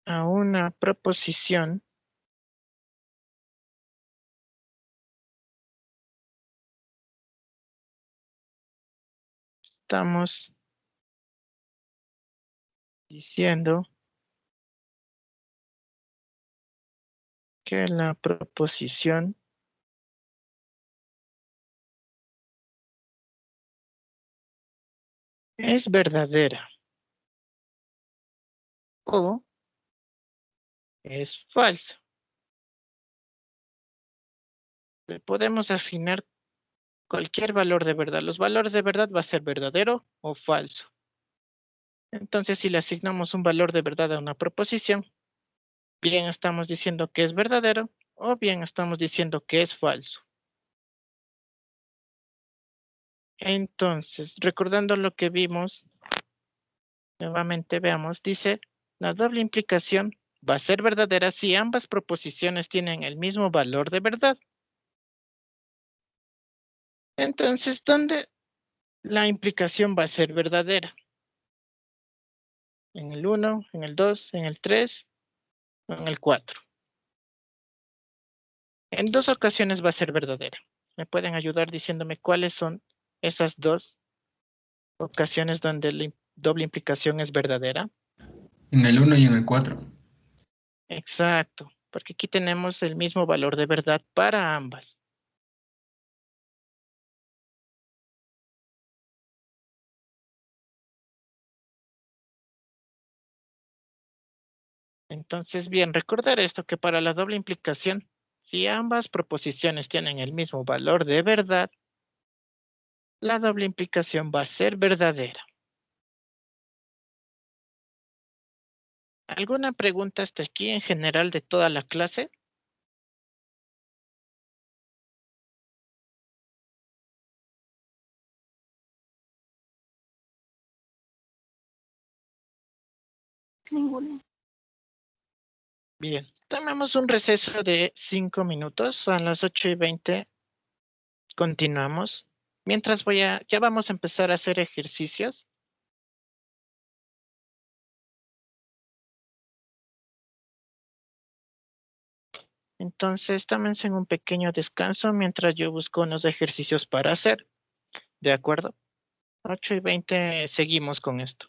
a una proposición, estamos diciendo que la proposición es verdadera o es falsa. Le podemos asignar cualquier valor de verdad. Los valores de verdad va a ser verdadero o falso. Entonces, si le asignamos un valor de verdad a una proposición, bien estamos diciendo que es verdadero o bien estamos diciendo que es falso. Entonces, recordando lo que vimos, nuevamente veamos, dice, la doble implicación va a ser verdadera si ambas proposiciones tienen el mismo valor de verdad. Entonces, ¿dónde la implicación va a ser verdadera? En el 1, en el 2, en el 3 o en el 4. En dos ocasiones va a ser verdadera. ¿Me pueden ayudar diciéndome cuáles son esas dos ocasiones donde la doble implicación es verdadera? En el 1 y en el 4. Exacto, porque aquí tenemos el mismo valor de verdad para ambas. Entonces, bien, recordar esto que para la doble implicación, si ambas proposiciones tienen el mismo valor de verdad, la doble implicación va a ser verdadera. ¿Alguna pregunta hasta aquí en general de toda la clase? Ninguno. Bien, tomemos un receso de 5 minutos, son las 8:20. Continuamos. Mientras ya vamos a empezar a hacer ejercicios. Entonces, tómense un pequeño descanso mientras yo busco unos ejercicios para hacer. ¿De acuerdo? 8:20 seguimos con esto.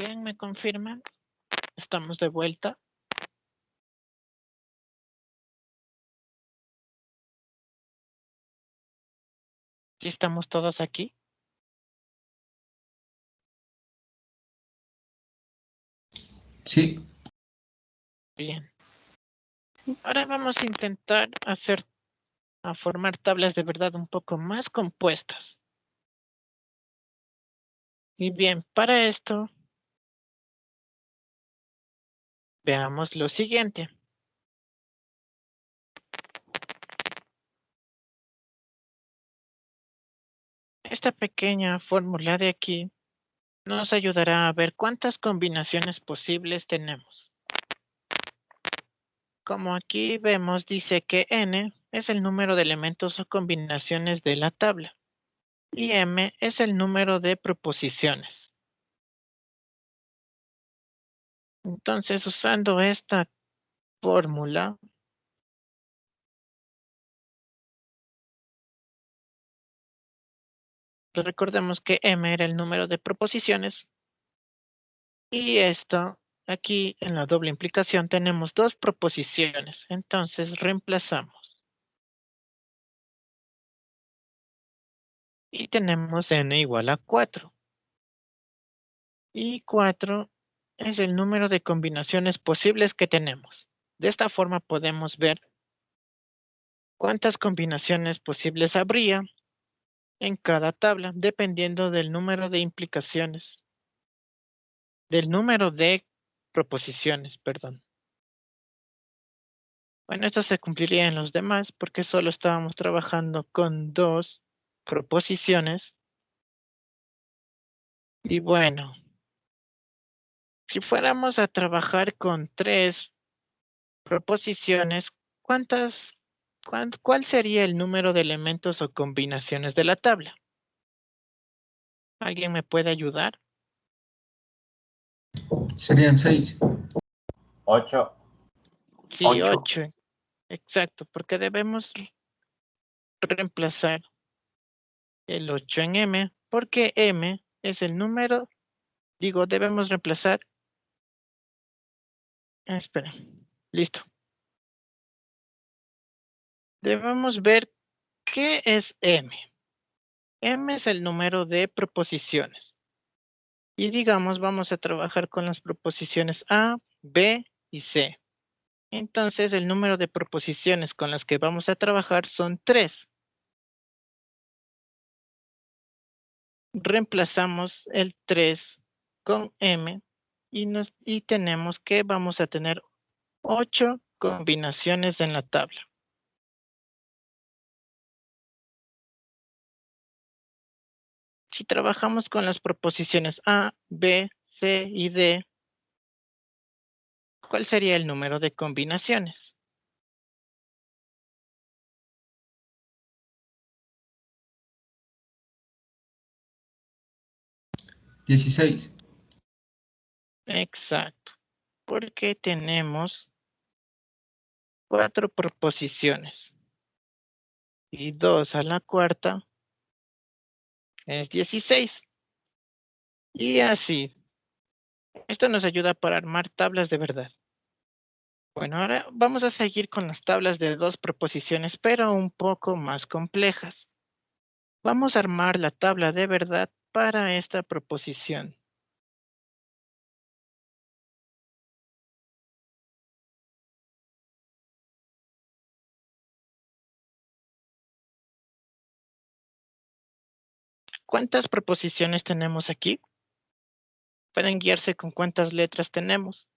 Bien, me confirman. Estamos de vuelta. ¿Sí estamos todos aquí? Sí, Bien. Ahora vamos a intentar formar tablas de verdad un poco más compuestas. Y bien, para esto, veamos lo siguiente. Esta pequeña fórmula de aquí nos ayudará a ver cuántas combinaciones posibles tenemos. Como aquí vemos, dice que n es el número de elementos o combinaciones de la tabla y m es el número de proposiciones. Entonces, usando esta fórmula, recordemos que m era el número de proposiciones y esto aquí en la doble implicación tenemos dos proposiciones. Entonces, reemplazamos. Y tenemos n igual a 4. Y 4 es el número de combinaciones posibles que tenemos. De esta forma podemos ver cuántas combinaciones posibles habría en cada tabla, dependiendo del número de implicaciones, del número de proposiciones, perdón. Bueno, esto se cumpliría en los demás porque solo estábamos trabajando con 2 proposiciones. Y bueno, si fuéramos a trabajar con 3 proposiciones, ¿cuál sería el número de elementos o combinaciones de la tabla? ¿Alguien me puede ayudar? serían 6. 8. Sí, 8. Exacto, porque debemos reemplazar el 8 en m, porque m es el número, debemos reemplazar. Espera, listo. Debemos ver qué es m. M es el número de proposiciones. Y digamos, vamos a trabajar con las proposiciones A, B y C. Entonces, el número de proposiciones con las que vamos a trabajar son 3. Reemplazamos el 3 con M y tenemos que vamos a tener 8 combinaciones en la tabla. Si trabajamos con las proposiciones A, B, C y D, ¿cuál sería el número de combinaciones? Dieciséis. Exacto, porque tenemos 4 proposiciones y 2 a la cuarta es 16. Y así, esto nos ayuda para armar tablas de verdad. Bueno, ahora vamos a seguir con las tablas de 2 proposiciones, pero un poco más complejas. Vamos a armar la tabla de verdad para esta proposición. ¿Cuántas proposiciones tenemos aquí? Pueden guiarse con cuántas letras tenemos.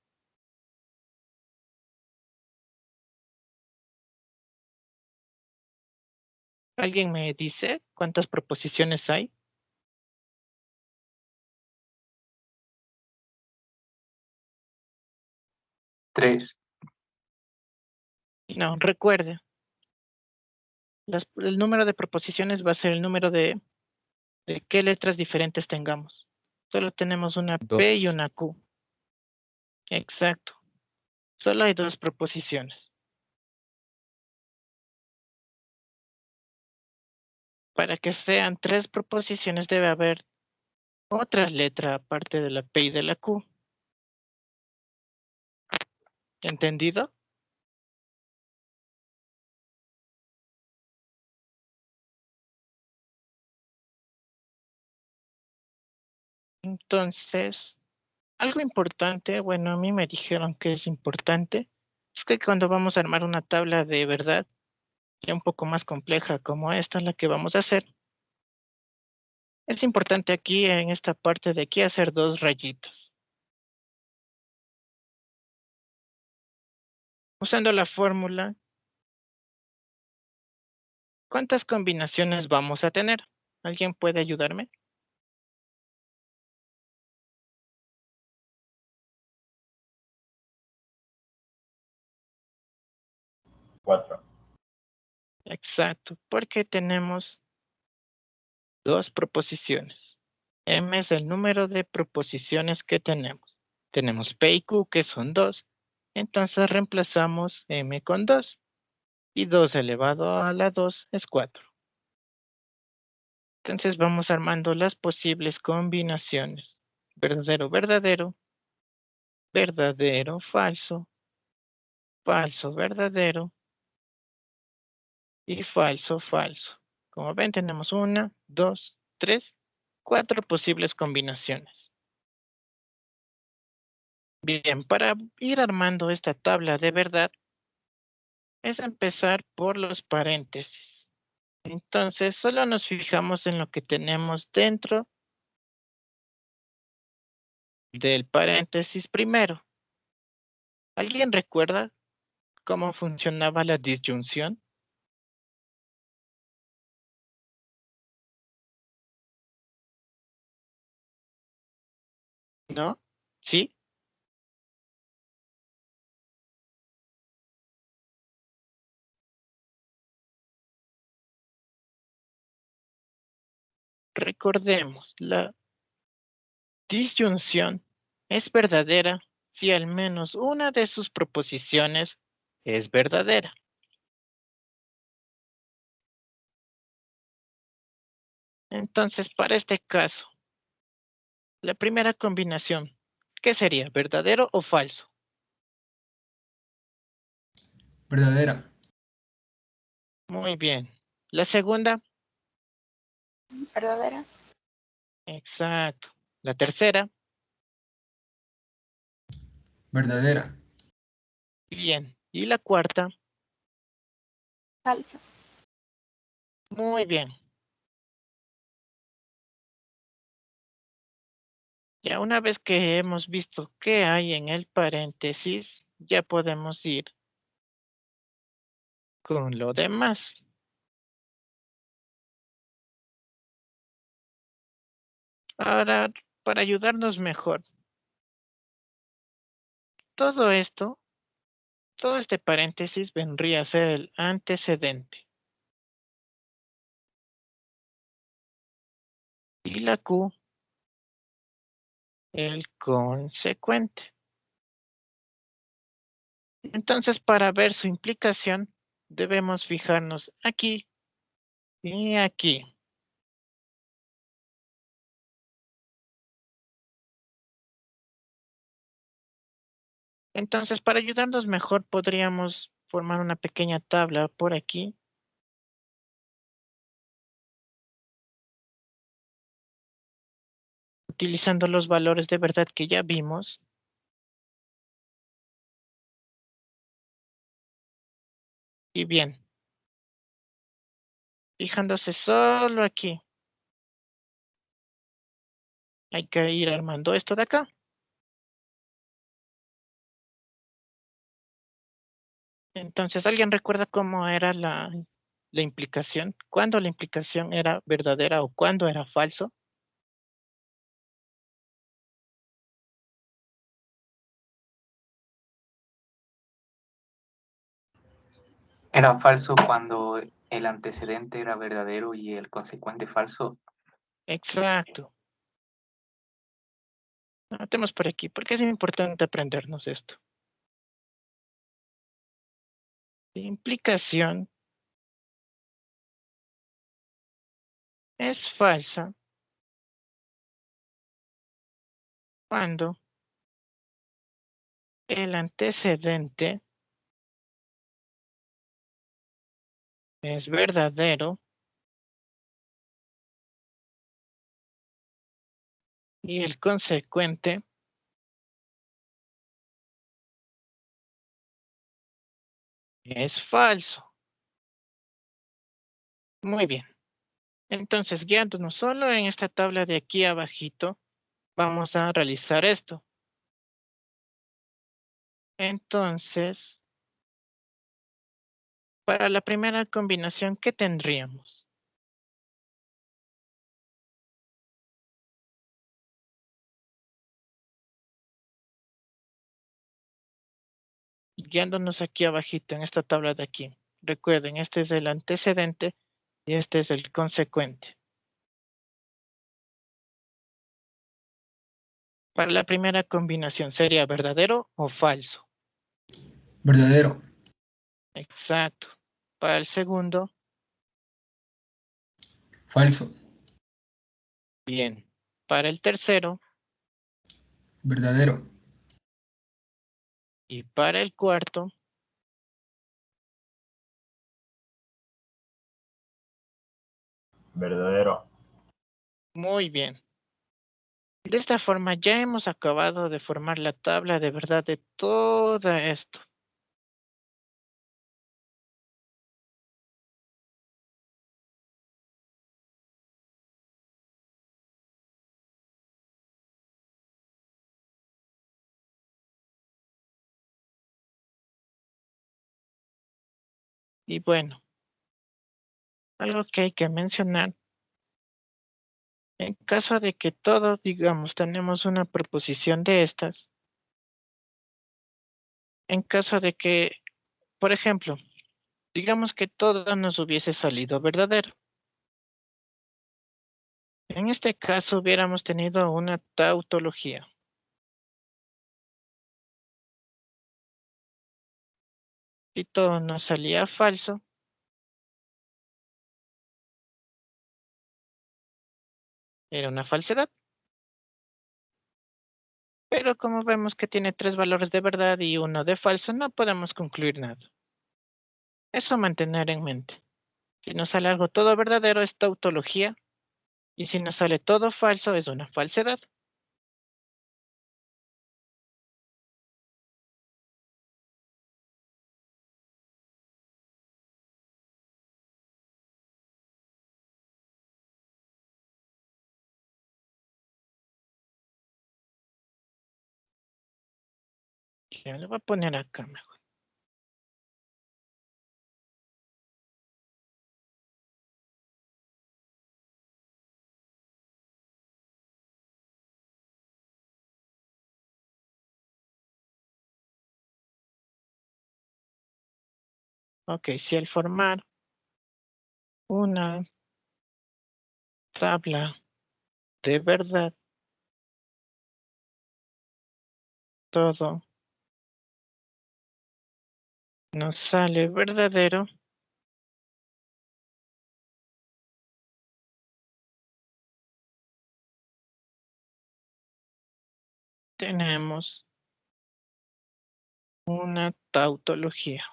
¿Alguien me dice cuántas proposiciones hay? Tres. No, recuerde. El número de proposiciones va a ser el número de qué letras diferentes tengamos. Solo tenemos una P y 2. una Q. Exacto. Solo hay 2 proposiciones. Para que sean 3 proposiciones debe haber otra letra aparte de la P y de la Q. ¿Entendido? Entonces, algo importante, bueno, a mí me dijeron que es importante, es que cuando vamos a armar una tabla de verdad, ya un poco más compleja como esta, la que vamos a hacer, es importante aquí en esta parte de aquí hacer 2 rayitos. Usando la fórmula, ¿cuántas combinaciones vamos a tener? ¿Alguien puede ayudarme? 4. Exacto, porque tenemos 2 proposiciones. M es el número de proposiciones que tenemos. Tenemos P y Q, que son 2. Entonces reemplazamos M con 2. Y 2 elevado a la 2 es 4. Entonces vamos armando las posibles combinaciones. Verdadero, verdadero. Verdadero, falso. Falso, verdadero. Y falso, falso. Como ven, tenemos 1, 2, 3, 4 posibles combinaciones. Bien, para ir armando esta tabla de verdad, es empezar por los paréntesis. Entonces, solo nos fijamos en lo que tenemos dentro del paréntesis primero. ¿Alguien recuerda cómo funcionaba la disyunción? ¿No? ¿Sí? Recordemos, la disyunción es verdadera si al menos una de sus proposiciones es verdadera. Entonces, para este caso, la primera combinación, ¿qué sería? ¿Verdadero o falso? Verdadera. Muy bien. La segunda, ¿Verdadera? exacto. La tercera, Verdadera. bien. Y la cuarta, Falsa. muy bien. Ya una vez que hemos visto qué hay en el paréntesis, ya podemos ir con lo demás. Ahora, para ayudarnos mejor, todo esto, todo este paréntesis vendría a ser el antecedente. Y la Q, el consecuente. Entonces, para ver su implicación, debemos fijarnos aquí y aquí. Entonces, para ayudarnos mejor, podríamos formar una pequeña tabla por aquí. Utilizando los valores de verdad que ya vimos. Y bien, fijándose solo aquí. Hay que ir armando esto de acá. Entonces, ¿alguien recuerda cómo era la implicación? ¿Cuándo la implicación era verdadera o cuándo era falso? Era falso cuando el antecedente era verdadero y el consecuente falso. Exacto. Anotemos por aquí, porque es importante aprendernos esto. Implicación es falsa cuando el antecedente es verdadero y el consecuente es falso. Muy bien. Entonces, guiándonos solo en esta tabla de aquí abajito, vamos a realizar esto. Entonces, para la primera combinación, ¿qué tendríamos? Guiándonos aquí abajito en esta tabla de aquí. Recuerden, este es el antecedente y este es el consecuente. Para la primera combinación, ¿sería verdadero o falso? Verdadero. Exacto. Para el segundo, Falso. bien. Para el tercero Verdadero. y para el cuarto, Verdadero. muy bien. De esta forma ya hemos acabado de formar la tabla de verdad de todo esto. Y bueno, algo que hay que mencionar, en caso de que todos, digamos, tenemos una proposición de estas, en caso de que, por ejemplo, digamos que todo nos hubiese salido verdadero. En este caso hubiéramos tenido una tautología. Si todo nos salía falso, era una falsedad. Pero como vemos que tiene 3 valores de verdad y 1 de falso, no podemos concluir nada. Eso mantener en mente. Si nos sale algo todo verdadero es tautología, y si nos sale todo falso es una falsedad. Ya le voy a poner acá mejor. Ok, si al formar una tabla de verdad, todo nos sale verdadero, tenemos una tautología.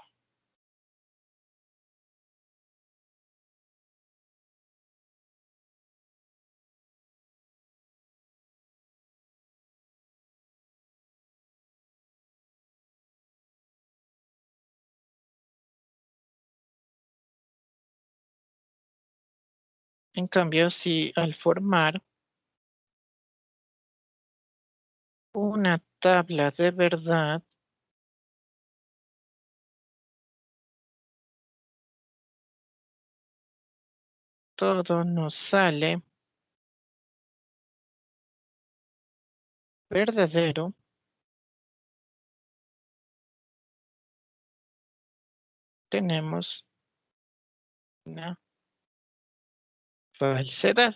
En cambio, si al formar una tabla de verdad, todo nos sale verdadero, tenemos una falsedad.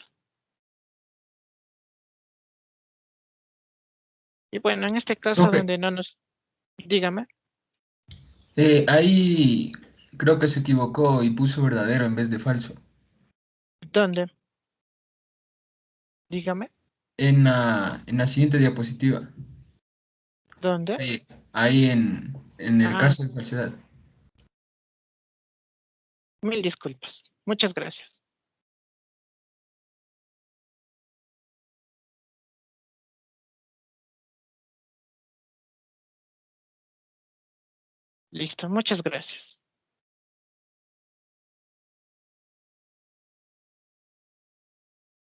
Y bueno, en este caso Profe, donde no nos... Dígame, ahí creo que se equivocó y puso verdadero en vez de falso. ¿dónde? Dígame. En la siguiente diapositiva. ¿Dónde? Ahí en el Ah, caso de falsedad. mil disculpas. Muchas gracias. Listo, muchas gracias.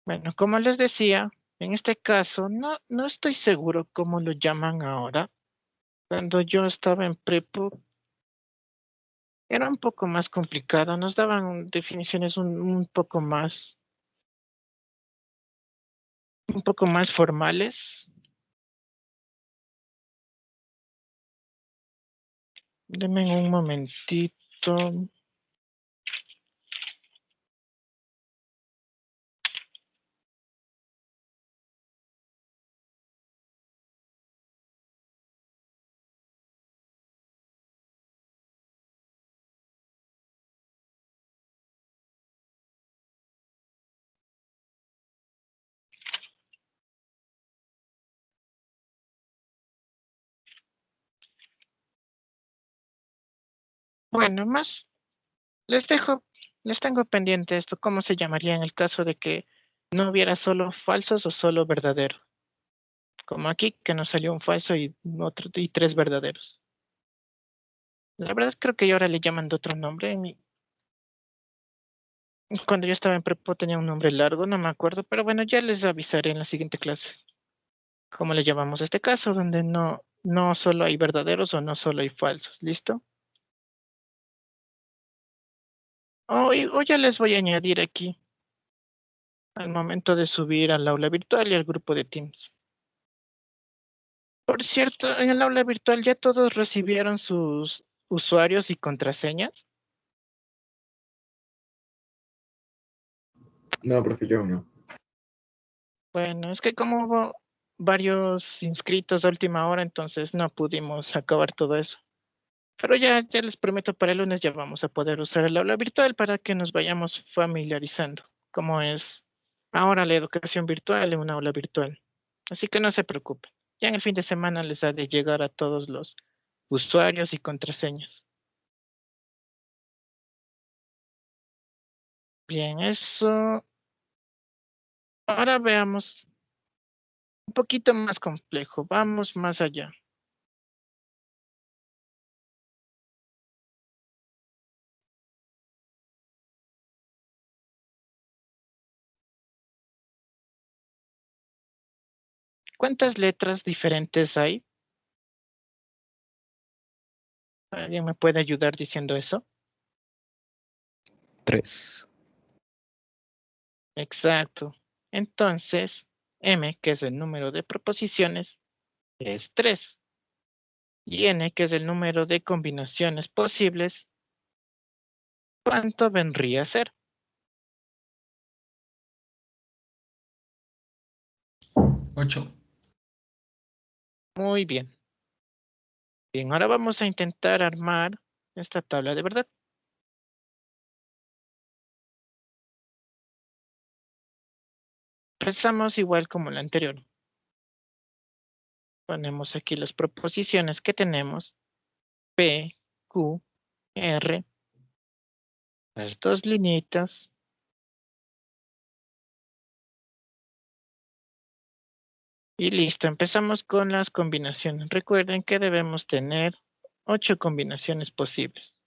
Bueno, como les decía, en este caso no estoy seguro cómo lo llaman ahora. Cuando yo estaba en prepo era un poco más complicado. Nos daban definiciones un poco más formales. Denme un momentito. Bueno, les tengo pendiente esto, cómo se llamaría en el caso de que no hubiera solo falsos o solo verdaderos. Como aquí, que nos salió un falso y tres verdaderos. La verdad creo que ahora le llaman de otro nombre. Cuando yo estaba en prepo tenía un nombre largo, no me acuerdo, pero bueno, ya les avisaré en la siguiente clase. ¿Cómo le llamamos a este caso? Donde no solo hay verdaderos o no solo hay falsos. ¿Listo? O ya les voy a añadir aquí al momento de subir al aula virtual y al grupo de Teams. Por cierto, en el aula virtual ya todos recibieron sus usuarios y contraseñas. No, profe, yo no. Bueno, es que como hubo varios inscritos a última hora, entonces no pudimos acabar todo eso. Pero ya les prometo, para el lunes ya vamos a poder usar el aula virtual para que nos vayamos familiarizando cómo es ahora la educación virtual en una aula virtual. Así que no se preocupen. Ya en el fin de semana les ha de llegar a todos los usuarios y contraseñas. Bien, eso. Ahora veamos un poquito más complejo. Vamos más allá. ¿Cuántas letras diferentes hay? ¿Alguien me puede ayudar diciendo eso? 3. Exacto. Entonces, M, que es el número de proposiciones, es 3. Y N, que es el número de combinaciones posibles, ¿cuánto vendría a ser? 8. Muy bien. Bien, ahora vamos a intentar armar esta tabla de verdad. Empezamos igual como la anterior. Ponemos aquí las proposiciones que tenemos. P, Q, R. Las dos lineitas. Y listo, empezamos con las combinaciones. Recuerden que debemos tener 8 combinaciones posibles.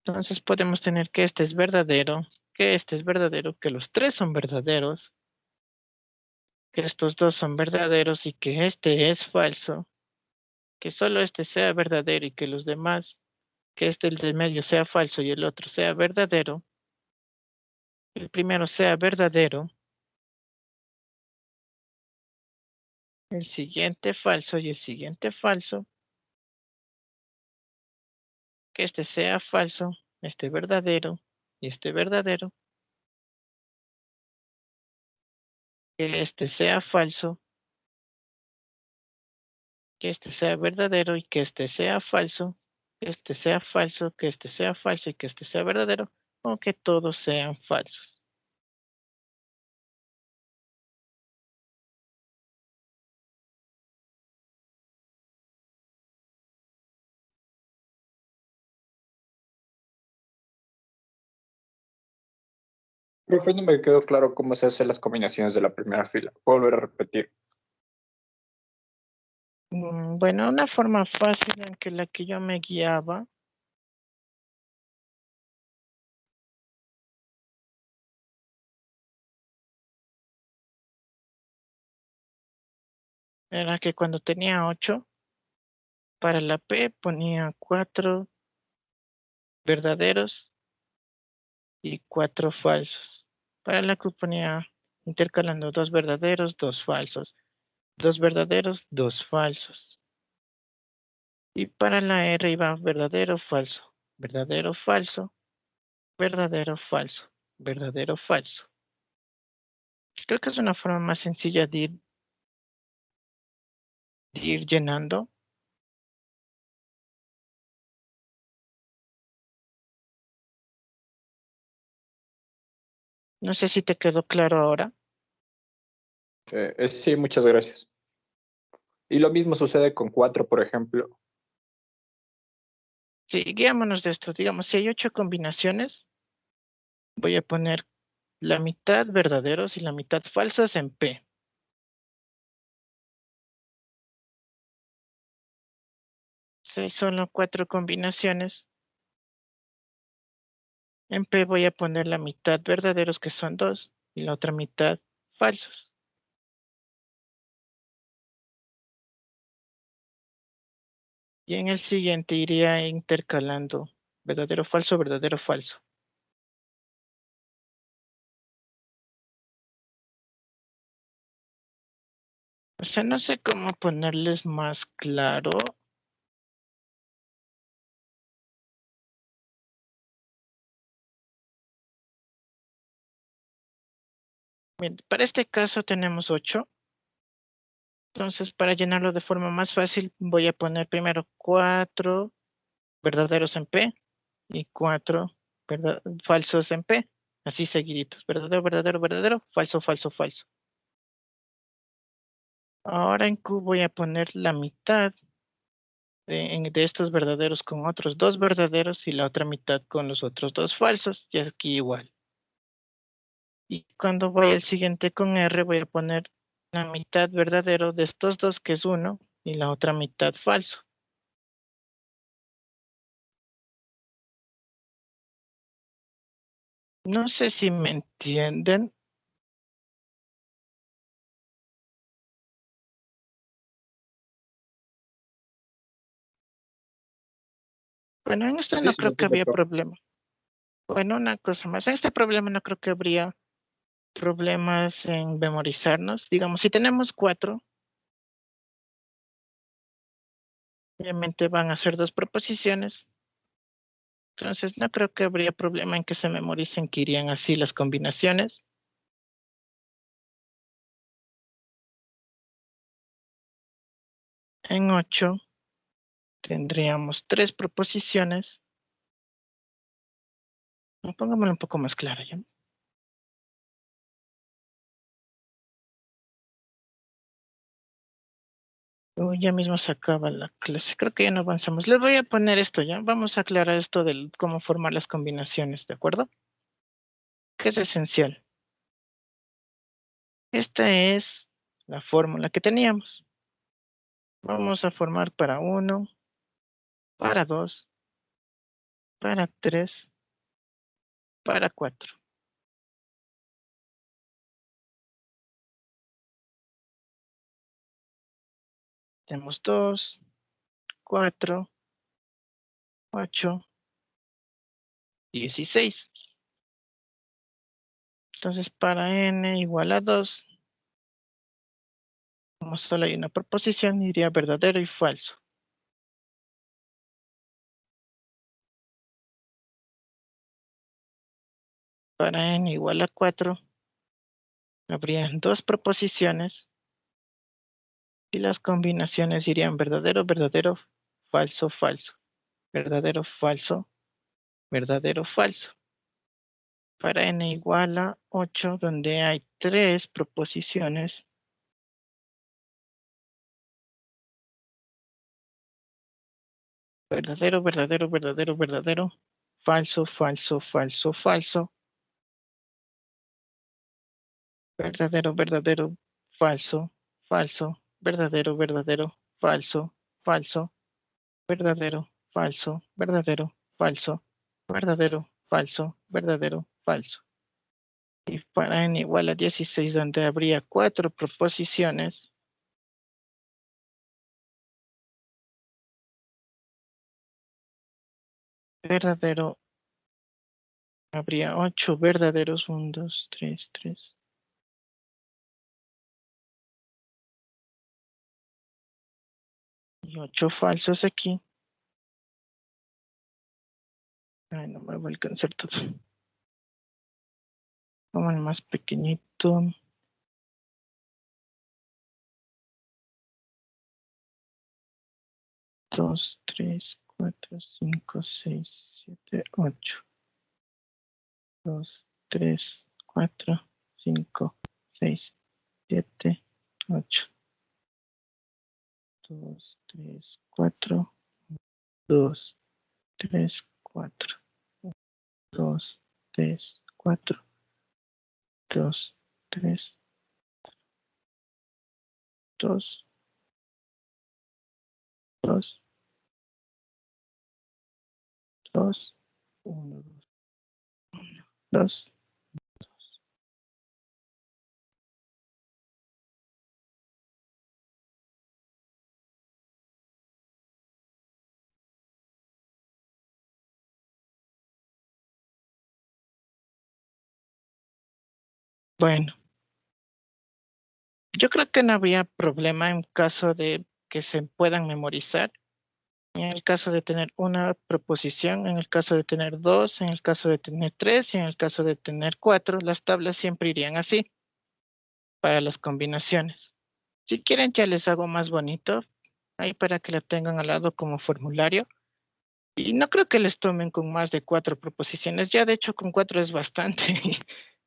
Entonces podemos tener que este es verdadero, que este es verdadero, que los tres son verdaderos, que estos dos son verdaderos y que este es falso, que solo este sea verdadero y que los demás, que este el del medio sea falso y el otro sea verdadero, el primero sea verdadero, el siguiente falso y el siguiente falso, que este sea falso, este verdadero y este verdadero, que este sea falso, que este sea verdadero y que este sea falso, que este sea falso, que este sea falso y que este sea verdadero, o que todos sean falsos. Profe, no me quedó claro cómo se hacen las combinaciones de la primera fila. ¿Puedo volver a repetir? Bueno, una forma fácil en que la que yo me guiaba era que cuando tenía 8, para la P ponía 4 verdaderos y 4 falsos. Para la Q ponía intercalando 2 verdaderos, 2 falsos. 2 verdaderos, 2 falsos. Y para la R iba verdadero, falso, verdadero, falso, verdadero, falso, verdadero, falso. Creo que es una forma más sencilla de ir llenando. No sé si te quedó claro ahora. Sí, muchas gracias. Y lo mismo sucede con 4, por ejemplo. Sí, guiámonos de esto. Digamos, si hay 8 combinaciones, voy a poner la mitad verdaderos y la mitad falsos en P. Si hay solo 4 combinaciones, en P voy a poner la mitad verdaderos, que son 2, y la otra mitad falsos. Y en el siguiente iría intercalando verdadero, falso, verdadero, falso. O sea, no sé cómo ponerles más claro. Bien, para este caso tenemos 8. Entonces, para llenarlo de forma más fácil, voy a poner primero 4 verdaderos en P y 4 falsos en P. Así seguiditos. Verdadero, verdadero, verdadero, falso, falso, falso. Ahora en Q voy a poner la mitad de estos verdaderos con otros 2 verdaderos y la otra mitad con los otros 2 falsos. Y aquí igual. Y cuando voy al siguiente con R, voy a poner la mitad verdadero de estos dos, que es 1, y la otra mitad falso. No sé si me entienden. Bueno, en esto Sí, no sí, lo creo que entiendo, había profe. problema. Bueno, una cosa más. En este problema no creo que habría problemas en memorizarnos. Digamos, si tenemos 4, obviamente van a ser 2 proposiciones. Entonces, no creo que habría problema en que se memoricen que irían así las combinaciones. En 8 tendríamos 3 proposiciones. Pongámoslo un poco más claro ya. Uy, ya mismo se acaba la clase. Creo que ya no avanzamos. Les voy a poner esto ya. Vamos a aclarar esto de cómo formar las combinaciones, ¿de acuerdo? Que es esencial. Esta es la fórmula que teníamos. Vamos a formar para 1, para 2, para 3, para 4. Tenemos 2, 4, 8, 16. Entonces, para n igual a 2, como solo hay una proposición, iría verdadero y falso. Para n igual a 4, habrían 2 proposiciones y las combinaciones irían verdadero, verdadero, falso, falso. verdadero, falso, verdadero, falso. Para n igual a 8, donde hay 3 proposiciones, verdadero, verdadero, verdadero, verdadero, falso, falso, falso, falso, verdadero, verdadero, falso, falso, verdadero, verdadero, falso, falso, verdadero, falso, verdadero, falso, verdadero, falso, verdadero, falso. Y para n igual a 16, donde habría 4 proposiciones, verdadero, habría 8 verdaderos, 1, 2, 3, 3. Y 8 falsos aquí. Ay, no me va a alcanzar todo. Como el más pequeñito. 2, 3, 4, 5, 6, 7, 8. 2, 3, 4, 5, 6, 7, 8. 2, 3, 4. 2, 3, 4. 2, 3, 4. 2, 3, 2, 2, 2, 1, 2. Bueno, yo creo que no habría problema en caso de que se puedan memorizar. En el caso de tener una proposición, en el caso de tener 2, en el caso de tener 3 y en el caso de tener 4, las tablas siempre irían así para las combinaciones. Si quieren ya les hago más bonito, ahí para que la tengan al lado como formulario. Y no creo que les tomen con más de 4 proposiciones, ya de hecho con 4 es bastante.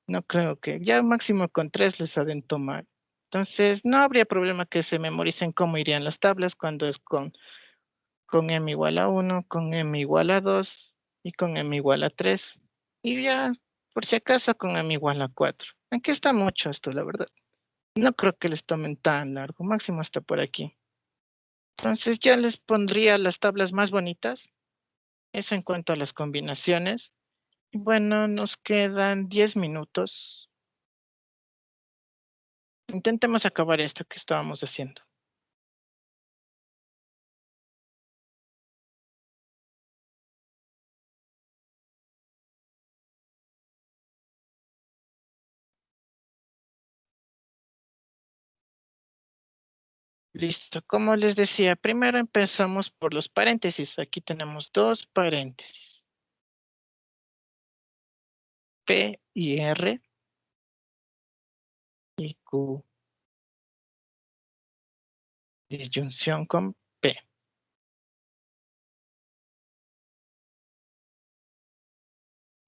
No creo que, ya máximo con 3 les ha de tomar. Entonces no habría problema que se memoricen cómo irían las tablas cuando es con m igual a 1, con m igual a 2 y con m igual a 3. Y ya, por si acaso, con m igual a 4. Aquí está mucho esto, la verdad. No creo que les tomen tan largo, máximo hasta por aquí. Entonces ya les pondría las tablas más bonitas. Eso en cuanto a las combinaciones. Bueno, nos quedan 10 minutos. Intentemos acabar esto que estábamos haciendo. Listo, como les decía, primero empezamos por los paréntesis. Aquí tenemos 2 paréntesis. P y R y Q. Disyunción con P.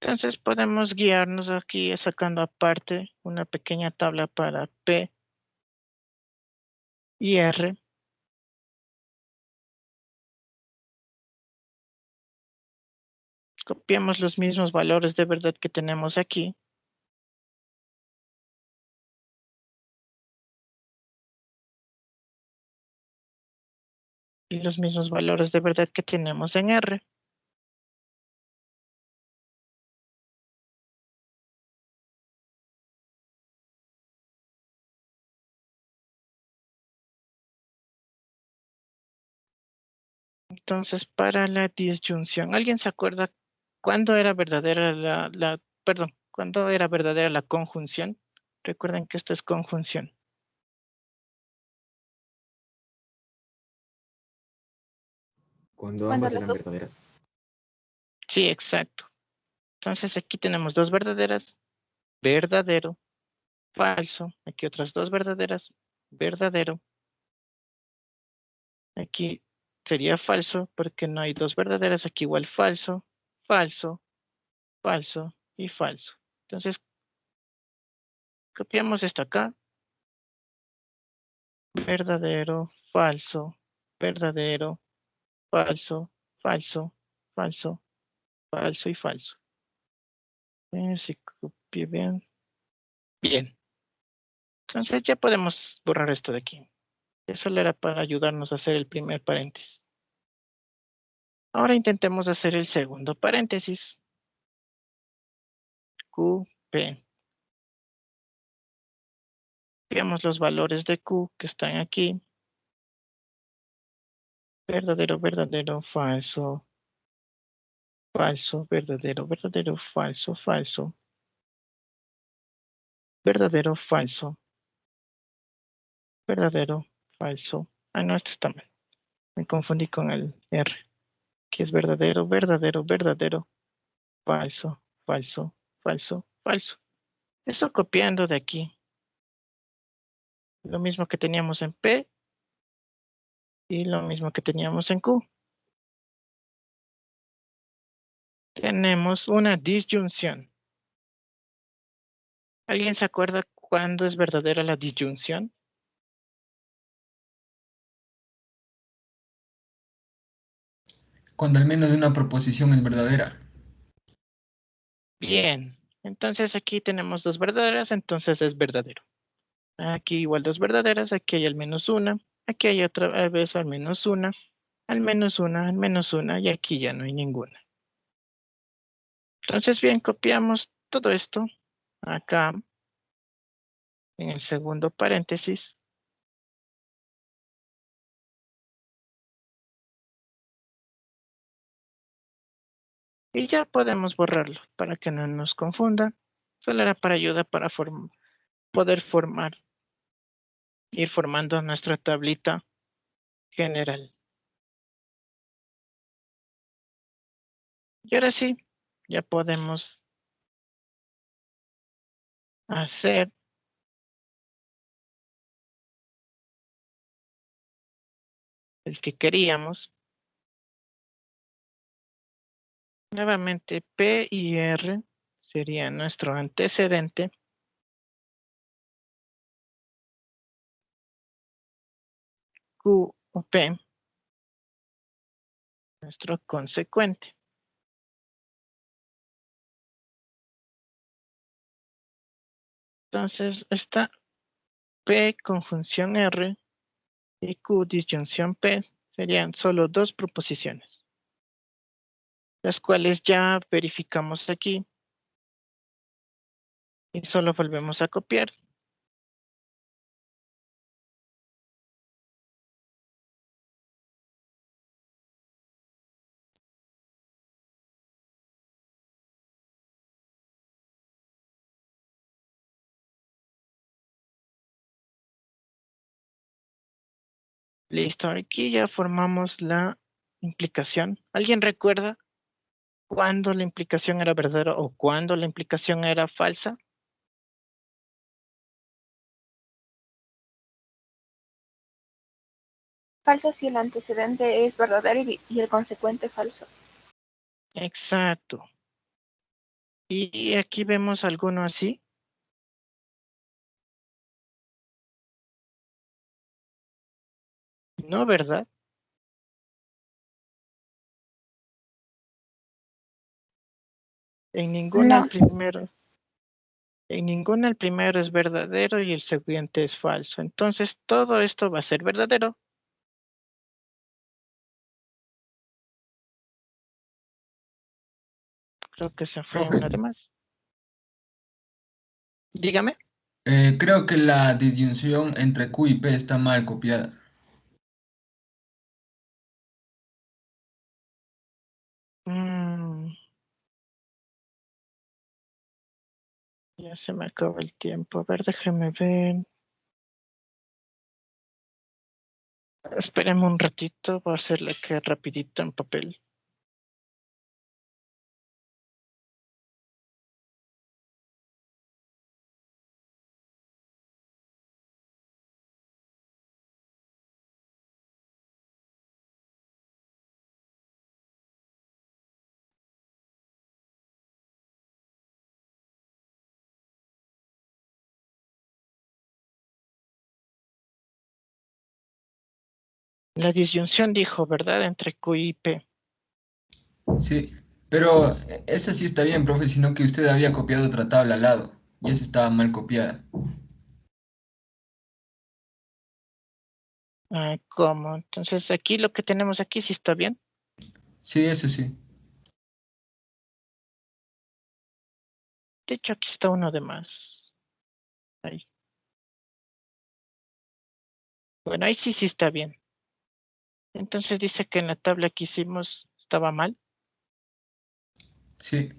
Entonces podemos guiarnos aquí sacando aparte una pequeña tabla para P y R. Copiamos los mismos valores de verdad que tenemos aquí. Y los mismos valores de verdad que tenemos en R. Entonces, para la disyunción, ¿alguien se acuerda cuándo era verdadera cuándo era verdadera la conjunción? Recuerden que esto es conjunción. Cuando ambas las eran dos. verdaderas. Sí, exacto. Entonces aquí tenemos 2 verdaderas, verdadero, falso. Aquí otras 2 verdaderas, verdadero. Aquí sería falso porque no hay dos verdaderas. Aquí igual falso, falso, falso y falso. Entonces, copiamos esto acá. Verdadero, falso, verdadero, falso, falso, falso, falso y falso. A ver si copié bien. Bien. Entonces ya podemos borrar esto de aquí. Eso era para ayudarnos a hacer el primer paréntesis. Ahora intentemos hacer el segundo paréntesis. Q, P. Veamos los valores de Q que están aquí. Verdadero, verdadero, falso. Falso, verdadero, verdadero, falso, falso. Verdadero, falso. Verdadero, falso. Ah, no, este está mal. Me confundí con el R. Que es verdadero, verdadero, verdadero. Falso, falso, falso, falso. Eso copiando de aquí. Lo mismo que teníamos en P y lo mismo que teníamos en Q. Tenemos una disyunción. ¿Alguien se acuerda cuándo es verdadera la disyunción? Cuando al menos una proposición es verdadera. Bien. Entonces aquí tenemos dos verdaderas, entonces es verdadero. Aquí igual dos verdaderas, aquí hay al menos una. Aquí hay otra vez al menos una. Al menos una, al menos una. Y aquí ya no hay ninguna. Entonces bien, copiamos todo esto acá en el segundo paréntesis. Y ya podemos borrarlo para que no nos confunda. Solo era para ayuda para poder ir formando nuestra tablita general. Y ahora sí, ya podemos hacer el que queríamos. Nuevamente P y R sería nuestro antecedente. Q o P, nuestro consecuente. Entonces, esta P conjunción R y Q disyunción P serían solo dos proposiciones, las cuales ya verificamos aquí y solo volvemos a copiar. Listo, aquí ya formamos la implicación. ¿Alguien recuerda cuándo la implicación era verdadera o cuándo la implicación era falsa? Falso si el antecedente es verdadero y el consecuente falso. Exacto. Y aquí vemos alguno así. No, ¿verdad? En ninguna No. el primero es verdadero y el siguiente es falso. Entonces todo esto va a ser verdadero. Creo que se fue Profe, una de más. Dígame. creo que la disyunción entre Q y P está mal copiada. Ya se me acaba el tiempo. A ver, déjeme ver. Espérenme un ratito. Voy a hacerle que rapidito en papel. La disyunción dijo, ¿verdad? Entre Q y P. Sí, pero esa sí está bien, profe, sino que usted había copiado otra tabla al lado y esa estaba mal copiada. Ah, ¿cómo? Entonces aquí lo que tenemos aquí sí está bien. Sí, eso sí. De hecho, aquí está uno de más. Ahí. Bueno, ahí sí está bien. Entonces dice que en la tabla que hicimos estaba mal. Sí.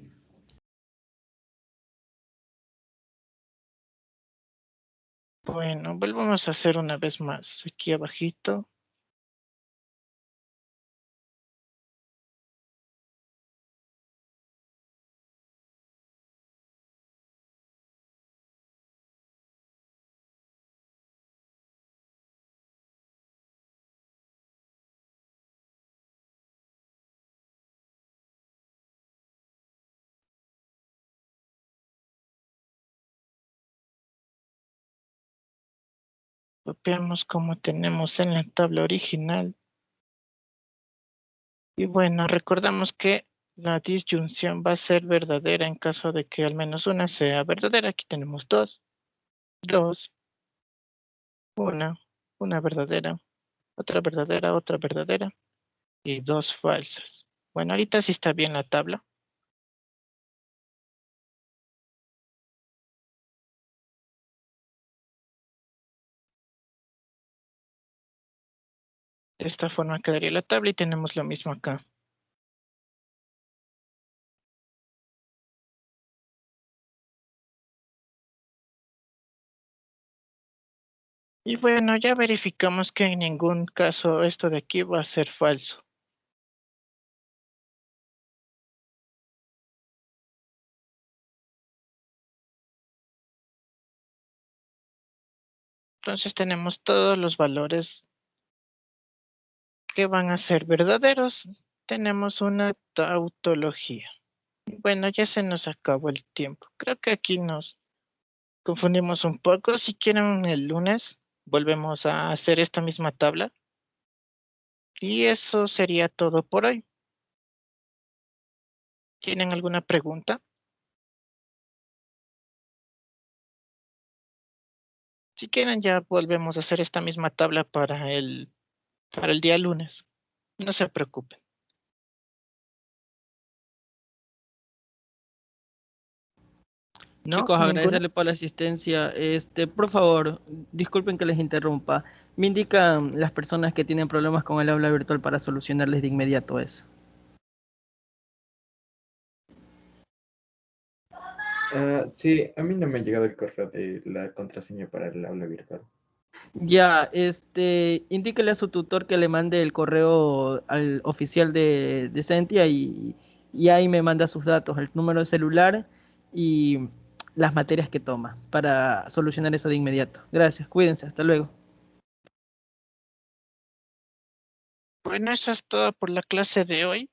Bueno, volvamos a hacer una vez más. Aquí abajito. Copiamos como tenemos en la tabla original. Y bueno, recordamos que la disyunción va a ser verdadera en caso de que al menos una sea verdadera. Aquí tenemos dos, una verdadera, otra verdadera y dos falsas. Bueno, ahorita sí está bien la tabla. De esta forma quedaría la tabla y tenemos lo mismo acá. Y bueno, ya verificamos que en ningún caso esto de aquí va a ser falso. Entonces tenemos todos los valores que van a ser verdaderos. Tenemos una tautología. Bueno, ya se nos acabó el tiempo. Creo que aquí nos confundimos un poco. Si quieren el lunes, volvemos a hacer esta misma tabla. Y eso sería todo por hoy. ¿Tienen alguna pregunta? Si quieren, ya volvemos a hacer esta misma tabla para el día lunes. No se preocupen. ¿No? Chicos, ¿Ninguno? agradecerle por la asistencia. Por favor, disculpen que les interrumpa. Me indican las personas que tienen problemas con el aula virtual para solucionarles de inmediato eso. Sí, a mí no me ha llegado el correo de la contraseña para el aula virtual. Ya, indíquele a su tutor que le mande el correo al oficial de Sentia y ahí me manda sus datos, el número de celular y las materias que toma para solucionar eso de inmediato. Gracias, cuídense, hasta luego. Bueno, eso es todo por la clase de hoy.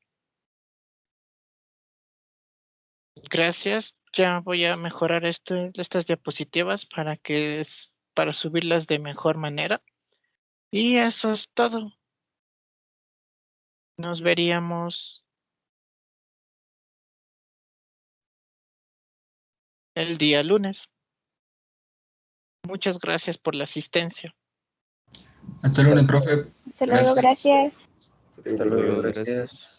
Gracias. Ya voy a mejorar estas diapositivas para subirlas de mejor manera. Y eso es todo. Nos veríamos el día lunes. Muchas gracias por la asistencia. Hasta luego, profe. Hasta luego, gracias. Hasta luego, gracias.